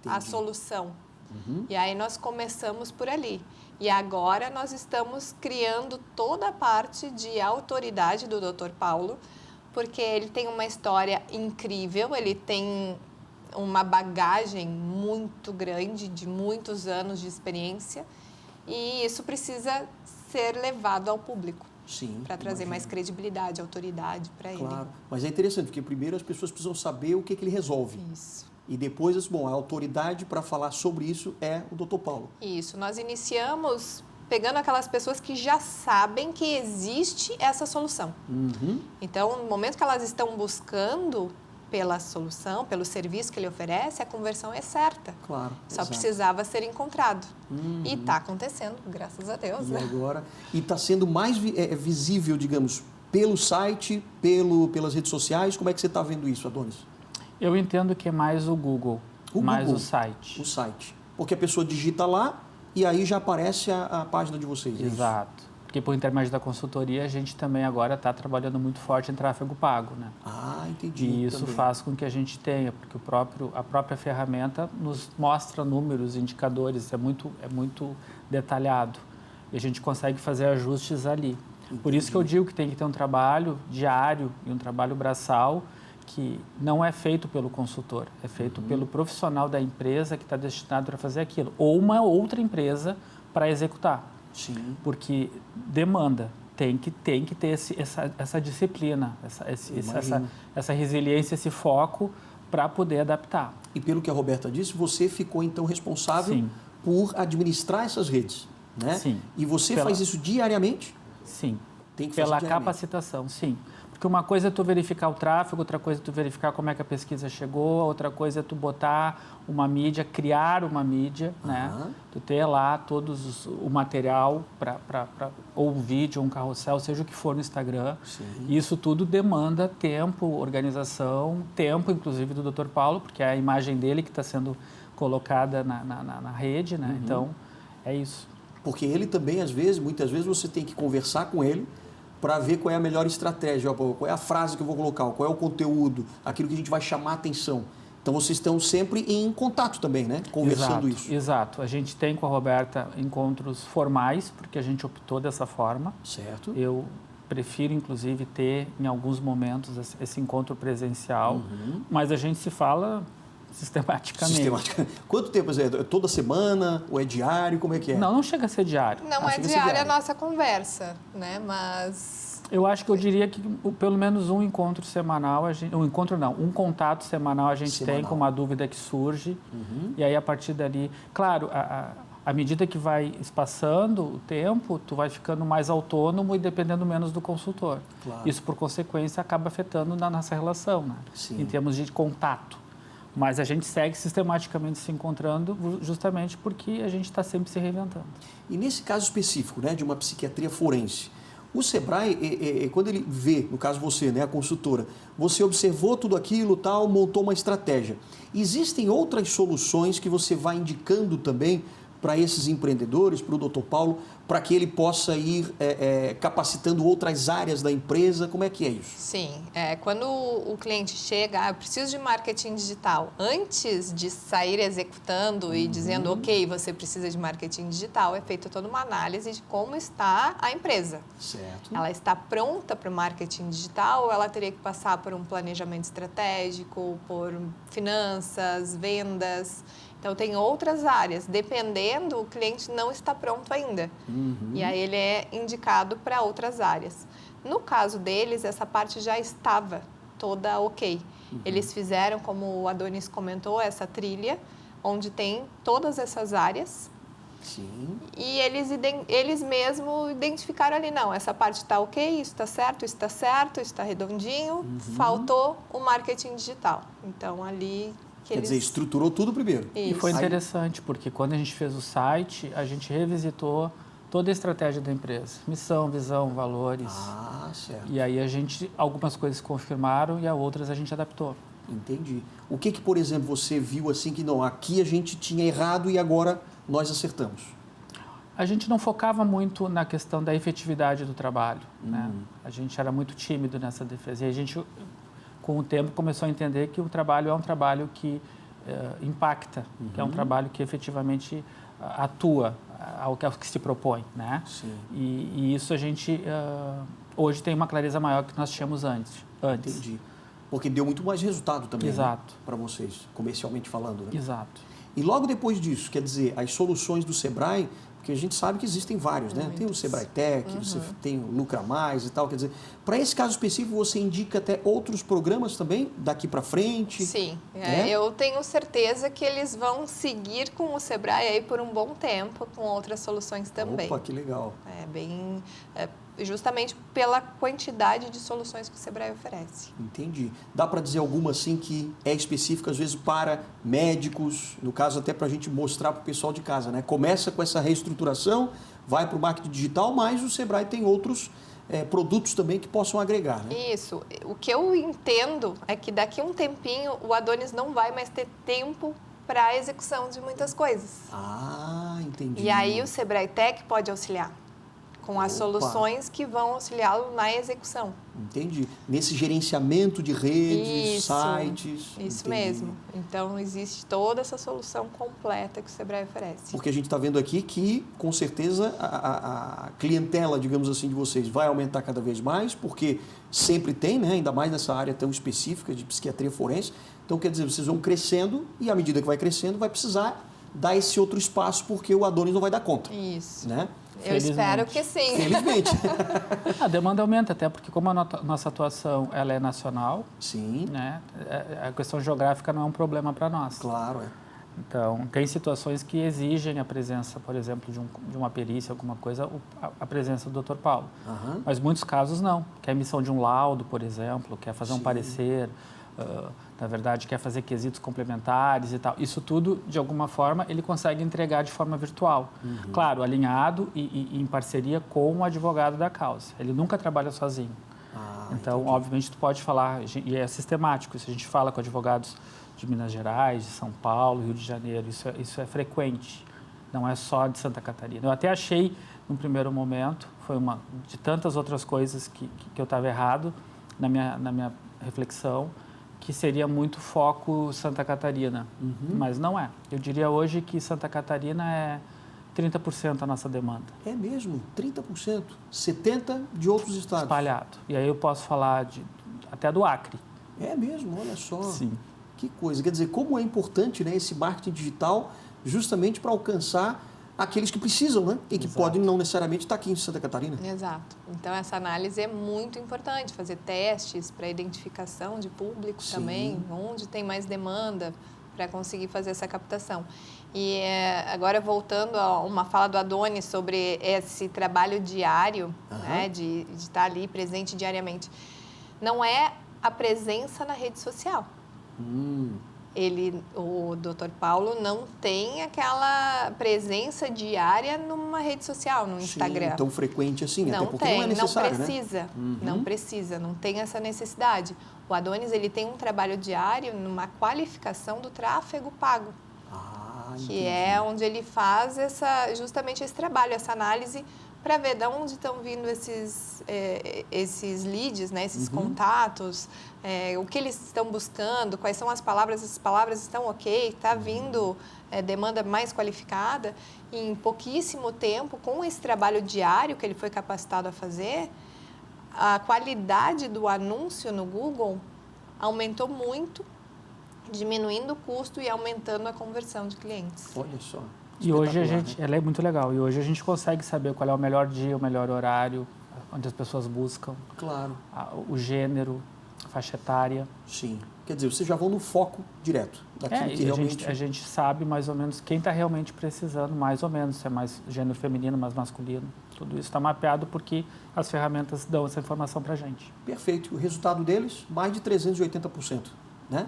D: a solução. E aí nós começamos por ali. E agora nós estamos criando toda a parte de autoridade do Dr. Paulo, porque ele tem uma história incrível, ele tem uma bagagem muito grande, de muitos anos de experiência, e isso precisa ser levado ao público.
A: Sim.
D: Para trazer mais credibilidade, autoridade para ele.
A: Claro, mas é interessante, porque primeiro as pessoas precisam saber o que ele resolve.
D: Isso.
A: E depois, bom, a autoridade para falar sobre isso é o Dr. Paulo.
D: Isso, nós iniciamos pegando aquelas pessoas que já sabem que existe essa solução. Então, no momento que elas estão buscando pela solução, pelo serviço que ele oferece, a conversão é certa.
A: Claro.
D: Só precisava ser encontrado. E está acontecendo, graças a Deus.
A: E
D: né?
A: agora, e está sendo mais visível, digamos, pelo site, pelas redes sociais. Como é que você está vendo isso, Adonis?
C: Eu entendo que é mais o Google, mais o site.
A: O site. Porque a pessoa digita lá e aí já aparece a página de vocês.
C: Exato. Porque por intermédio da consultoria a gente também agora está trabalhando muito forte em tráfego pago, né?
A: Ah, entendi.
C: E isso
A: também
C: faz com que a gente tenha, porque a própria ferramenta nos mostra números, indicadores, é muito detalhado. E a gente consegue fazer ajustes ali. Entendi. Por isso que eu digo que tem que ter um trabalho diário e um trabalho braçal que não é feito pelo consultor, é feito pelo profissional da empresa que está destinado para fazer aquilo, ou uma outra empresa para executar.
A: Sim.
C: Porque demanda, tem que ter essa disciplina, essa resiliência, esse foco para poder adaptar.
A: E pelo que a Roberta disse, você ficou então responsável por administrar essas redes, né?
C: Sim.
A: E você faz isso diariamente?
C: Sim.
A: Tem que fazer
C: pela
A: diariamente.
C: Capacitação, sim. Porque uma coisa é tu verificar o tráfego, outra coisa é tu verificar como é que a pesquisa chegou, outra coisa é tu botar uma mídia, criar uma mídia, né? Tu ter lá todos o material ou um vídeo, um carrossel, seja o que for no Instagram.
A: Sim.
C: Isso tudo demanda tempo, organização, tempo, inclusive, do Dr. Paulo, porque é a imagem dele que está sendo colocada na rede, né? Então, é isso.
A: Porque ele também, muitas vezes, você tem que conversar com ele para ver qual é a melhor estratégia, qual é a frase que eu vou colocar, qual é o conteúdo, aquilo que a gente vai chamar a atenção. Então, vocês estão sempre em contato também, né? Conversando isso.
C: Exato. A gente tem com a Roberta encontros formais, porque a gente optou dessa forma.
A: Certo.
C: Eu prefiro, inclusive, ter, em alguns momentos, esse encontro presencial, mas a gente se fala sistematicamente.
A: Quanto tempo é? Toda semana? Ou é diário? Como é que é?
C: Não chega a ser diário.
D: Não é diária a nossa conversa, né? Mas...
C: Eu acho que eu diria que pelo menos um encontro semanal, um contato semanal a gente tem com uma dúvida que surge. E aí, a partir dali... Claro, à medida que vai espaçando o tempo, tu vai ficando mais autônomo e dependendo menos do consultor.
A: Claro.
C: Isso, por consequência, acaba afetando na nossa relação, né?
A: Sim.
C: Em termos de contato. Mas a gente segue sistematicamente se encontrando justamente porque a gente está sempre se reinventando.
A: E nesse caso específico, né, de uma psiquiatria forense, o Sebrae, quando ele vê, no caso você, né, a consultora, você observou tudo aquilo, tal, montou uma estratégia. Existem outras soluções que você vai indicando também para esses empreendedores, para o Dr. Paulo, para que ele possa ir capacitando outras áreas da empresa? Como é que é isso?
D: Sim, quando o cliente chega, eu preciso de marketing digital. Antes de sair executando e dizendo, ok, você precisa de marketing digital, é feita toda uma análise de como está a empresa.
A: Certo.
D: Ela está pronta para o marketing digital ou ela teria que passar por um planejamento estratégico, por finanças, vendas? Então, tem outras áreas. Dependendo, o cliente não está pronto ainda. E aí, ele é indicado para outras áreas. No caso deles, essa parte já estava toda ok. Eles fizeram, como o Adonis comentou, essa trilha, onde tem todas essas áreas.
A: Sim.
D: E eles mesmos identificaram ali, não, essa parte está ok, isso está certo, isso está redondinho, faltou o marketing digital. Então, ali...
A: Quer dizer, estruturou tudo primeiro.
C: Isso. E foi interessante, porque quando a gente fez o site, a gente revisitou toda a estratégia da empresa. Missão, visão, valores.
A: Ah, certo.
C: E aí algumas coisas se confirmaram e outras a gente adaptou.
A: Entendi. O que, por exemplo, você viu assim que não, aqui a gente tinha errado e agora nós acertamos?
C: A gente não focava muito na questão da efetividade do trabalho, né? A gente era muito tímido nessa defesa. E a gente, com o tempo, começou a entender que o trabalho é um trabalho que impacta, que é um trabalho que efetivamente atua ao que se propõe, né?
A: Sim.
C: E isso a gente hoje tem uma clareza maior que nós tínhamos antes.
A: Entendi. Porque deu muito mais resultado também.
C: Exato.
A: Né? Para vocês, comercialmente falando. Né?
C: Exato.
A: E logo depois disso, quer dizer, as soluções do Sebrae, porque a gente sabe que existem vários, né? Tem o Sebrae Tech, você tem o Lucra Mais e tal, quer dizer, para esse caso específico você indica até outros programas também daqui para frente?
D: Sim, eu tenho certeza que eles vão seguir com o Sebrae aí por um bom tempo, com outras soluções também.
A: Opa, que legal.
D: Justamente pela quantidade de soluções que o Sebrae oferece.
A: Entendi. Dá para dizer alguma assim que é específica às vezes para médicos, no caso até para a gente mostrar para o pessoal de casa, né? Começa com essa reestruturação, vai para o marketing digital, mas o Sebrae tem outros produtos também que possam agregar, né?
D: Isso. O que eu entendo é que daqui a um tempinho o Adonis não vai mais ter tempo para a execução de muitas coisas.
A: Ah, entendi.
D: E aí o Sebrae Tech pode auxiliar com as soluções que vão auxiliá-lo na execução.
A: Entendi. Nesse gerenciamento de redes, sites.
D: Isso mesmo. Então, existe toda essa solução completa que o Sebrae oferece.
A: Porque a gente está vendo aqui que, com certeza, a clientela, digamos assim, de vocês vai aumentar cada vez mais, porque sempre tem, né? Ainda mais nessa área tão específica de psiquiatria forense. Então, quer dizer, vocês vão crescendo e, à medida que vai crescendo, vai precisar dar esse outro espaço, porque o Adonis não vai dar conta.
D: Isso.
A: Né?
D: Eu espero que sim.
A: Felizmente.
C: A demanda aumenta, até porque como a nossa atuação ela é nacional,
A: sim,
C: né, a questão geográfica não é um problema para nós.
A: Claro,
C: Então, tem situações que exigem a presença, por exemplo, de uma perícia, alguma coisa, a presença do Dr. Paulo. Mas muitos casos não. Quer emissão de um laudo, por exemplo, quer fazer um parecer, na verdade, quer fazer quesitos complementares e tal. Isso tudo, de alguma forma, ele consegue entregar de forma virtual. Claro, alinhado e em parceria com o advogado da causa. Ele nunca trabalha sozinho. Então, entendi. Obviamente, tu pode falar, e é sistemático, isso a gente fala com advogados de Minas Gerais, de São Paulo, Rio de Janeiro, isso é frequente, não é só de Santa Catarina. Eu até achei, num primeiro momento, foi uma de tantas outras coisas que eu estava errado na minha reflexão, que seria muito foco Santa Catarina, mas não é. Eu diria hoje que Santa Catarina é 30% a nossa demanda.
A: É mesmo? 30%? 70% de outros estados?
C: Espalhado. E aí eu posso falar até do Acre.
A: É mesmo? Olha só.
C: Sim.
A: Que coisa. Quer dizer, como é importante, né, esse marketing digital justamente para alcançar aqueles que precisam, né? E que podem não necessariamente estar aqui em Santa Catarina.
D: Exato. Então, essa análise é muito importante, fazer testes para identificação de público também, onde tem mais demanda para conseguir fazer essa captação. E agora, voltando a uma fala do Adonis sobre esse trabalho diário, né, de estar ali presente diariamente, não é a presença na rede social. o Dr. Paulo não tem aquela presença diária numa rede social, no Instagram.
A: Sim, tão frequente assim,
D: não
A: até porque
D: tem,
A: não é necessário,
D: não precisa, não precisa, não tem essa necessidade. O Adonis, ele tem um trabalho diário numa qualificação do tráfego pago, que é onde ele faz justamente esse trabalho, essa análise para ver de onde estão vindo esses leads, né, esses contatos, o que eles estão buscando, quais são as palavras estão ok, está vindo demanda mais qualificada. E em pouquíssimo tempo, com esse trabalho diário que ele foi capacitado a fazer, a qualidade do anúncio no Google aumentou muito, diminuindo o custo e aumentando a conversão de clientes.
A: Olha só.
C: E hoje ela é muito legal. E hoje a gente consegue saber qual é o melhor dia, o melhor horário, onde as pessoas buscam.
A: Claro.
C: O gênero, a faixa etária.
A: Sim. Quer dizer, vocês já vão no foco direto daquilo que realmente...
C: A gente sabe mais ou menos quem está realmente precisando, mais ou menos, se é mais gênero feminino, mais masculino. Tudo isso está mapeado porque as ferramentas dão essa informação para a gente.
A: Perfeito. O resultado deles, mais de 380%, né?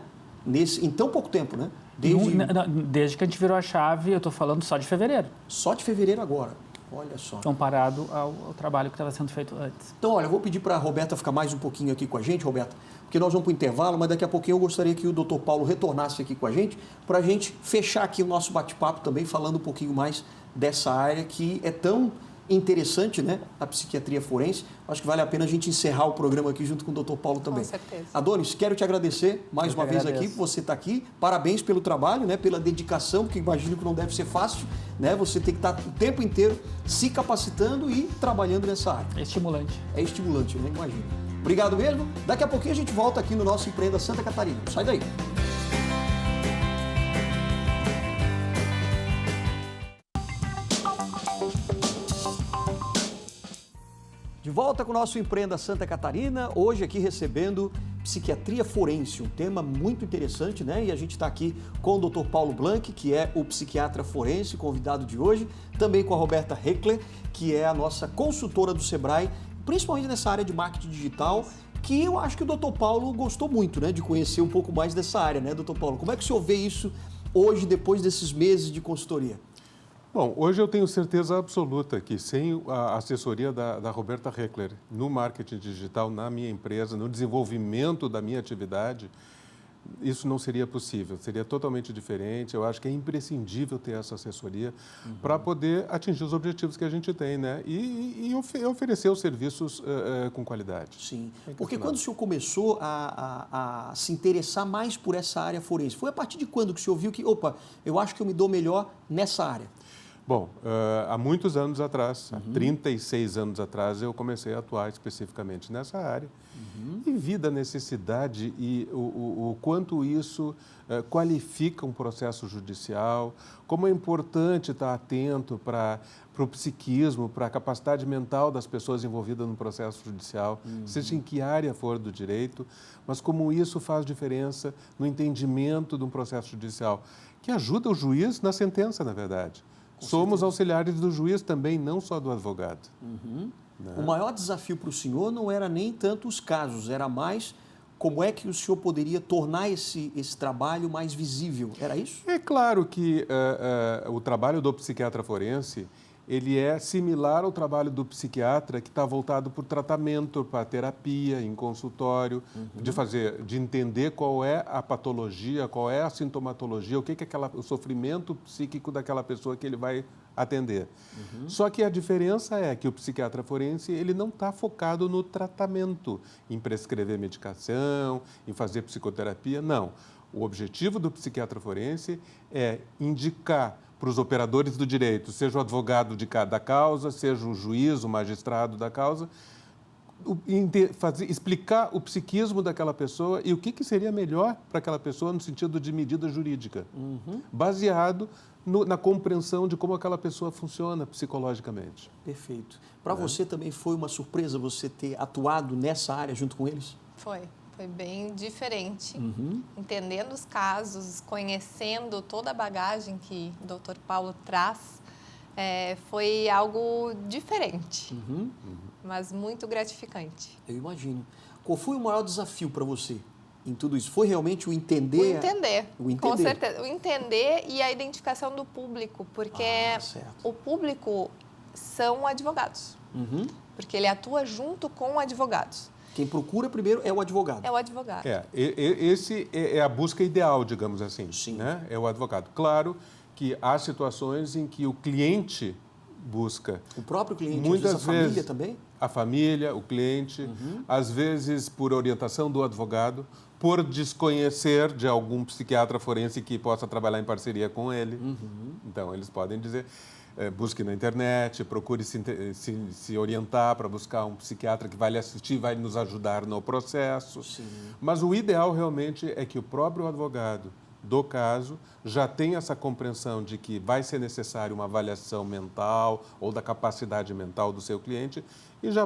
A: Em tão pouco tempo, né?
C: Desde que a gente virou a chave, eu estou falando só de fevereiro.
A: Só de fevereiro agora. Olha só.
C: Comparado ao trabalho que estava sendo feito antes.
A: Então, olha, eu vou pedir para a Roberta ficar mais um pouquinho aqui com a gente, Roberta, porque nós vamos para o intervalo, mas daqui a pouquinho eu gostaria que o Dr. Paulo retornasse aqui com a gente, para a gente fechar aqui o nosso bate-papo também, falando um pouquinho mais dessa área que é tão interessante, né? A psiquiatria forense. Acho que vale a pena a gente encerrar o programa aqui junto com o Dr. Paulo também.
D: Com certeza.
A: Adonis, quero te agradecer mais uma vez aqui por você estar aqui. Parabéns pelo trabalho, né? Pela dedicação, porque imagino que não deve ser fácil, né? Você tem que estar o tempo inteiro se capacitando e trabalhando nessa área.
C: É estimulante.
A: É estimulante, né? Imagino. Obrigado mesmo. Daqui a pouquinho a gente volta aqui no nosso Empreenda Santa Catarina. Sai daí. De volta com o nosso Empreenda Santa Catarina, hoje aqui recebendo psiquiatria forense, um tema muito interessante, né? E a gente está aqui com o Dr. Paulo Blanc, que é o psiquiatra forense, convidado de hoje, também com a Roberta Heckler, que é a nossa consultora do Sebrae, principalmente nessa área de marketing digital, que eu acho que o Dr. Paulo gostou muito, né? De conhecer um pouco mais dessa área, né, Dr. Paulo? Como é que o senhor vê isso hoje, depois desses meses de consultoria?
B: Bom, hoje eu tenho certeza absoluta que sem a assessoria da Roberta Heckler no marketing digital, na minha empresa, no desenvolvimento da minha atividade, isso não seria possível, seria totalmente diferente. Eu acho que é imprescindível ter essa assessoria para poder atingir os objetivos que a gente tem, né? E oferecer os serviços com qualidade.
A: Sim, porque quando o senhor começou a se interessar mais por essa área forense, foi a partir de quando que o senhor viu que, opa, eu acho que eu me dou melhor nessa área?
B: Bom, há muitos anos atrás, há 36 anos atrás, eu comecei a atuar especificamente nessa área e vi da necessidade e o quanto isso qualifica um processo judicial, como é importante estar atento para o psiquismo, para a capacidade mental das pessoas envolvidas no processo judicial, seja em que área for do direito, mas como isso faz diferença no entendimento de um processo judicial, que ajuda o juiz na sentença, na verdade. Somos auxiliares do juiz também, não só do advogado. Né?
A: O maior desafio para o senhor não era nem tanto os casos, era mais como é que o senhor poderia tornar esse trabalho mais visível. Era isso?
B: É claro que o trabalho do psiquiatra forense, ele é similar ao trabalho do psiquiatra que está voltado para o tratamento, para a terapia, em consultório, de entender qual é a patologia, qual é a sintomatologia, o que é o sofrimento psíquico daquela pessoa que ele vai atender. Só que a diferença é que o psiquiatra forense, ele não está focado no tratamento, em prescrever medicação, em fazer psicoterapia, não. O objetivo do psiquiatra forense é indicar para os operadores do direito, seja o advogado de cada causa, seja o juiz, o magistrado da causa, explicar o psiquismo daquela pessoa e o que seria melhor para aquela pessoa no sentido de medida jurídica, baseado na compreensão de como aquela pessoa funciona psicologicamente.
A: Perfeito. Para você também foi uma surpresa você ter atuado nessa área junto com eles?
D: Foi bem diferente. Entendendo os casos, conhecendo toda a bagagem que o Dr. Paulo traz, foi algo diferente, mas muito gratificante.
A: Eu imagino. Qual foi o maior desafio para você em tudo isso? Foi realmente o entender?
D: O entender,
A: O entender.
D: com certeza. O entender e a identificação do público, porque
A: certo.
D: o público são advogados, porque ele atua junto com advogados.
A: Quem procura primeiro é o advogado.
D: É o advogado.
B: Esse é a busca ideal, digamos assim.
A: Sim.
B: Né? É o advogado. Claro que há situações em que o cliente busca.
A: O próprio cliente,
B: Muitas
A: às vezes a família
B: vezes,
A: também?
B: A família, o cliente, às vezes por orientação do advogado, por desconhecer de algum psiquiatra forense que possa trabalhar em parceria com ele. Então, eles podem dizer, busque na internet, procure se orientar para buscar um psiquiatra que vai lhe assistir, vai nos ajudar no processo.
A: Sim.
B: Mas o ideal realmente é que o próprio advogado do caso já tem essa compreensão de que vai ser necessário uma avaliação mental ou da capacidade mental do seu cliente e já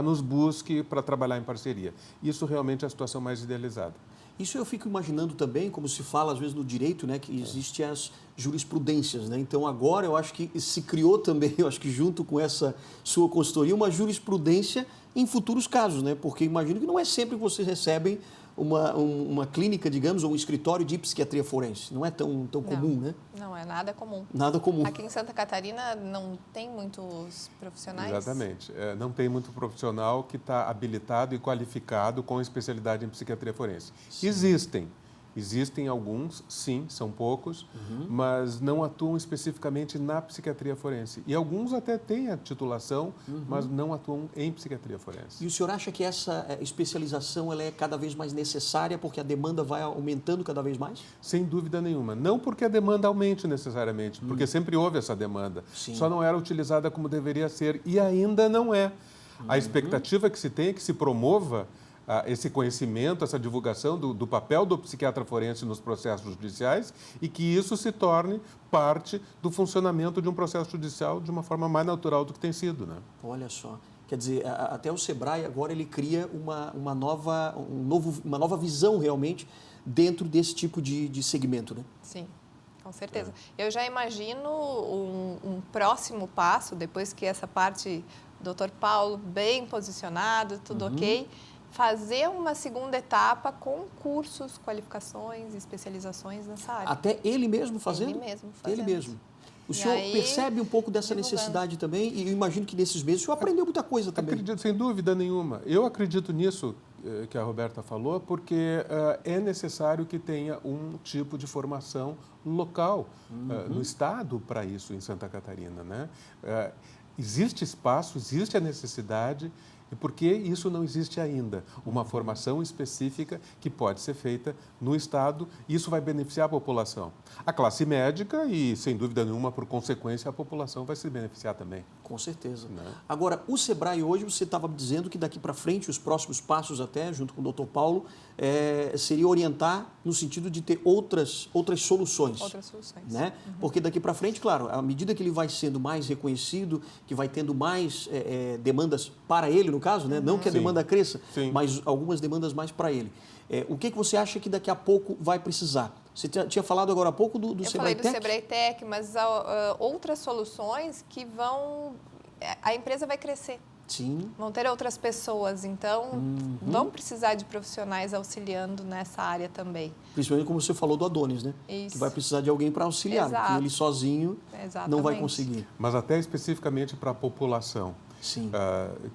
B: nos busque para trabalhar em parceria. Isso realmente é a situação mais idealizada.
A: Isso eu fico imaginando também, como se fala às vezes no direito, né, que existem as jurisprudências, né? Então agora eu acho que se criou também, eu acho que junto com essa sua consultoria, uma jurisprudência em futuros casos, né? Porque imagino que não é sempre que vocês recebem uma clínica, digamos, ou um escritório de psiquiatria forense. Não é tão comum, né?
D: Não é nada comum.
A: Nada comum.
D: Aqui em Santa Catarina não tem muitos profissionais?
B: Exatamente. Não tem muito profissional que está habilitado e qualificado com especialidade em psiquiatria forense.
A: Sim.
B: Existem alguns, sim, são poucos, mas não atuam especificamente na psiquiatria forense. E alguns até têm a titulação, mas não atuam em psiquiatria forense.
A: E o senhor acha que essa especialização ela é cada vez mais necessária porque a demanda vai aumentando cada vez mais?
B: Sem dúvida nenhuma. Não porque a demanda aumente necessariamente, porque sempre houve essa demanda.
A: Sim.
B: Só não era utilizada como deveria ser e ainda não é. A expectativa que se tem é que se promova esse conhecimento, essa divulgação do papel do psiquiatra forense nos processos judiciais e que isso se torne parte do funcionamento de um processo judicial de uma forma mais natural do que tem sido, né?
A: Olha só. Quer dizer, até o Sebrae agora ele cria uma nova visão realmente dentro desse tipo de segmento, né?
D: Sim, com certeza. Eu já imagino um próximo passo, depois que essa parte, Dr. Paulo, bem posicionado, tudo ok, fazer uma segunda etapa com cursos, qualificações, especializações nessa área.
A: Até ele mesmo fazendo?
D: Ele mesmo fazendo.
A: Ele mesmo. O
D: E
A: senhor
D: aí,
A: percebe um pouco dessa
D: divulgando.
A: necessidade também? E eu imagino que nesses meses o senhor aprendeu muita coisa também.
B: Acredito, sem dúvida nenhuma. Eu acredito nisso que a Roberta falou, porque é necessário que tenha um tipo de formação local no Estado para isso em Santa Catarina, né? Existe espaço, existe a necessidade. E por que isso não existe ainda? Uma formação específica que pode ser feita no Estado e isso vai beneficiar a população. A classe médica e, sem dúvida nenhuma, por consequência, a população vai se beneficiar também.
A: Com certeza.
B: Né?
A: Agora, o Sebrae hoje, você estava dizendo que daqui para frente, os próximos passos até, junto com o Dr. Paulo, seria orientar no sentido de ter outras soluções.
D: Outras soluções.
A: Né? Porque daqui para frente, claro, à medida que ele vai sendo mais reconhecido, que vai tendo mais demandas para ele, no caso, né? Não que a
B: Sim.
A: demanda cresça,
B: Sim.
A: mas algumas demandas mais para ele. O que você acha que daqui a pouco vai precisar? Você tinha falado agora há pouco do
D: Eu
A: Sebrae
D: falei do
A: Tech?
D: Sebrae Tech, mas outras soluções que vão... A empresa vai crescer.
A: Sim.
D: Vão ter outras pessoas, então vão precisar de profissionais auxiliando nessa área também.
A: Principalmente como você falou do Adonis, né?
D: Isso.
A: Que vai precisar de alguém para auxiliar,
D: Exato.
A: porque ele sozinho não vai
D: Exatamente.
A: conseguir.
B: Mas até especificamente para a população.
A: Sim.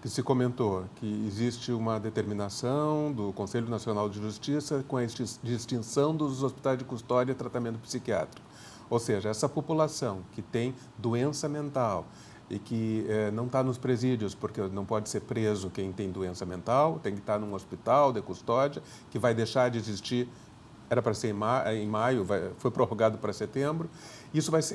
B: Que se comentou que existe uma determinação do Conselho Nacional de Justiça com a distinção dos hospitais de custódia e tratamento psiquiátrico. Ou seja, essa população que tem doença mental e que não está nos presídios, porque não pode ser preso quem tem doença mental, tem que estar num hospital de custódia, que vai deixar de existir, era para ser em maio, foi prorrogado para setembro.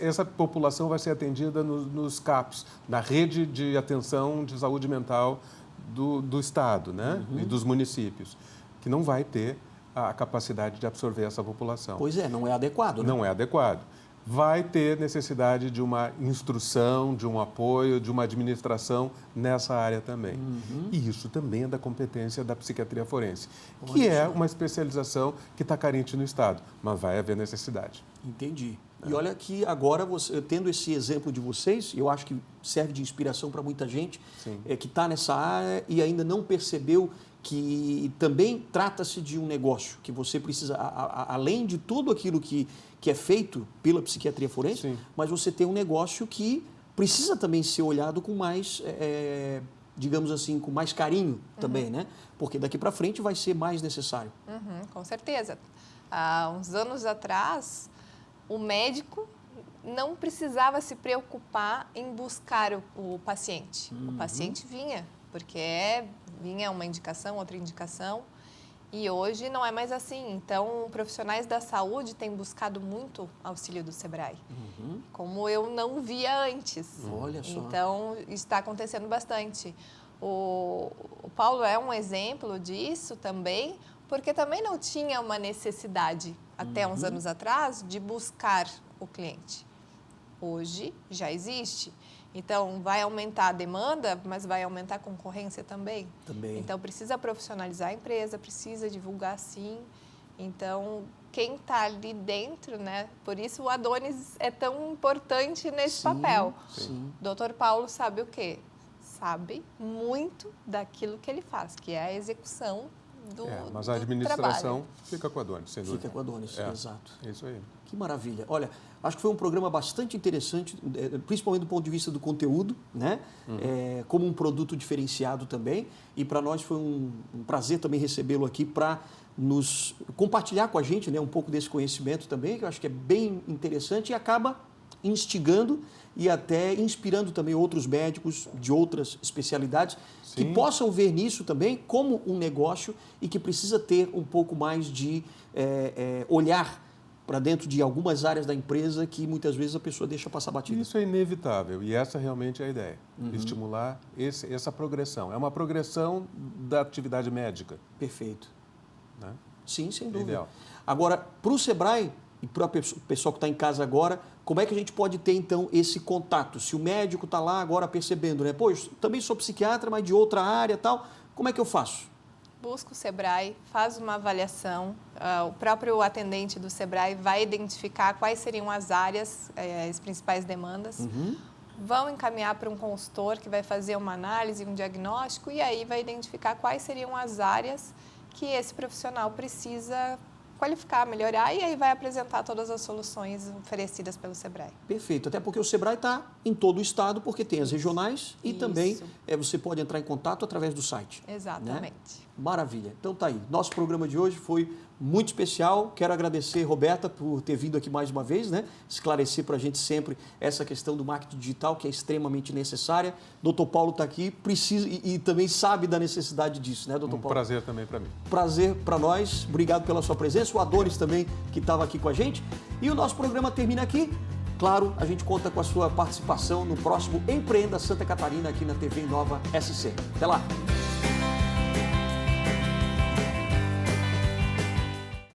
B: Essa população vai ser atendida nos CAPs, na rede de atenção de saúde mental do Estado, né? E dos municípios, que não vai ter a capacidade de absorver essa população.
A: Pois é, não é adequado, né?
B: Não é adequado. Vai ter necessidade de uma instrução, de um apoio, de uma administração nessa área também. E isso também é da competência da psiquiatria forense, que é uma especialização que está carente no Estado, mas vai haver necessidade.
A: Entendi. E olha que agora, tendo esse exemplo de vocês, eu acho que serve de inspiração para muita gente
B: Sim.
A: Que está nessa área e ainda não percebeu que também trata-se de um negócio, que você precisa, além de tudo aquilo que é feito pela psiquiatria forense,
B: Sim.
A: mas você tem um negócio que precisa também ser olhado com mais, digamos assim, com mais carinho também, né? Porque daqui para frente vai ser mais necessário.
D: Com certeza. Há uns anos atrás, o médico não precisava se preocupar em buscar o paciente. O paciente vinha, porque vinha uma indicação, outra indicação, e hoje não é mais assim. Então, profissionais da saúde têm buscado muito auxílio do Sebrae, como eu não via antes.
A: Olha só.
D: Então, está acontecendo bastante. O Paulo é um exemplo disso também, porque também não tinha uma necessidade, até uns anos atrás, de buscar o cliente. Hoje já existe. Então, vai aumentar a demanda, mas vai aumentar a concorrência também. Então, precisa profissionalizar a empresa, precisa divulgar sim. Então, quem está ali dentro, né? Por isso o Adonis é tão importante nesse papel.
A: Sim.
D: Dr. Paulo sabe o quê? Sabe muito daquilo que ele faz, que é a execução do
B: mas
D: do
B: a administração
D: trabalho.
B: fica com a Adonis, sem dúvida.
A: Fica com a Adonis, exato.
B: É isso aí.
A: Que maravilha. Olha, acho que foi um programa bastante interessante, principalmente do ponto de vista do conteúdo, né? Como um produto diferenciado também. E para nós foi um prazer também recebê-lo aqui para nos compartilhar com a gente, né, um pouco desse conhecimento também, que eu acho que é bem interessante e acaba instigando e até inspirando também outros médicos de outras especialidades que possam ver nisso também como um negócio e que precisa ter um pouco mais de olhar para dentro de algumas áreas da empresa que muitas vezes a pessoa deixa passar batida.
B: Isso é inevitável e essa realmente é a ideia, estimular essa progressão. É uma progressão da atividade médica.
A: Perfeito.
B: Né?
A: Sim, sem dúvida.
B: Ideal.
A: Agora, para o Sebrae e para o pessoal que está em casa agora, como é que a gente pode ter, então, esse contato? Se o médico está lá agora percebendo, né? Pô, eu também sou psiquiatra, mas de outra área e tal, como é que eu faço?
D: Busca o Sebrae, faz uma avaliação, o próprio atendente do Sebrae vai identificar quais seriam as áreas, as principais demandas, vão encaminhar para um consultor que vai fazer uma análise, um diagnóstico e aí vai identificar quais seriam as áreas que esse profissional precisa qualificar, melhorar e aí vai apresentar todas as soluções oferecidas pelo Sebrae.
A: Perfeito, até porque o Sebrae está em todo o estado, porque tem as regionais e também você pode entrar em contato através do site.
D: Exatamente.
A: Né? Maravilha. Então tá aí. Nosso programa de hoje foi muito especial. Quero agradecer, Roberta, por ter vindo aqui mais uma vez, né? Esclarecer para a gente sempre essa questão do marketing digital, que é extremamente necessária. Dr. Paulo está aqui, precisa e também sabe da necessidade disso, né, Dr. Paulo?
B: Prazer também para mim.
A: Prazer para nós. Obrigado pela sua presença. O Adonis também, que estava aqui com a gente. E o nosso programa termina aqui. Claro, a gente conta com a sua participação no próximo Empreenda Santa Catarina aqui na TV Nova SC. Até lá!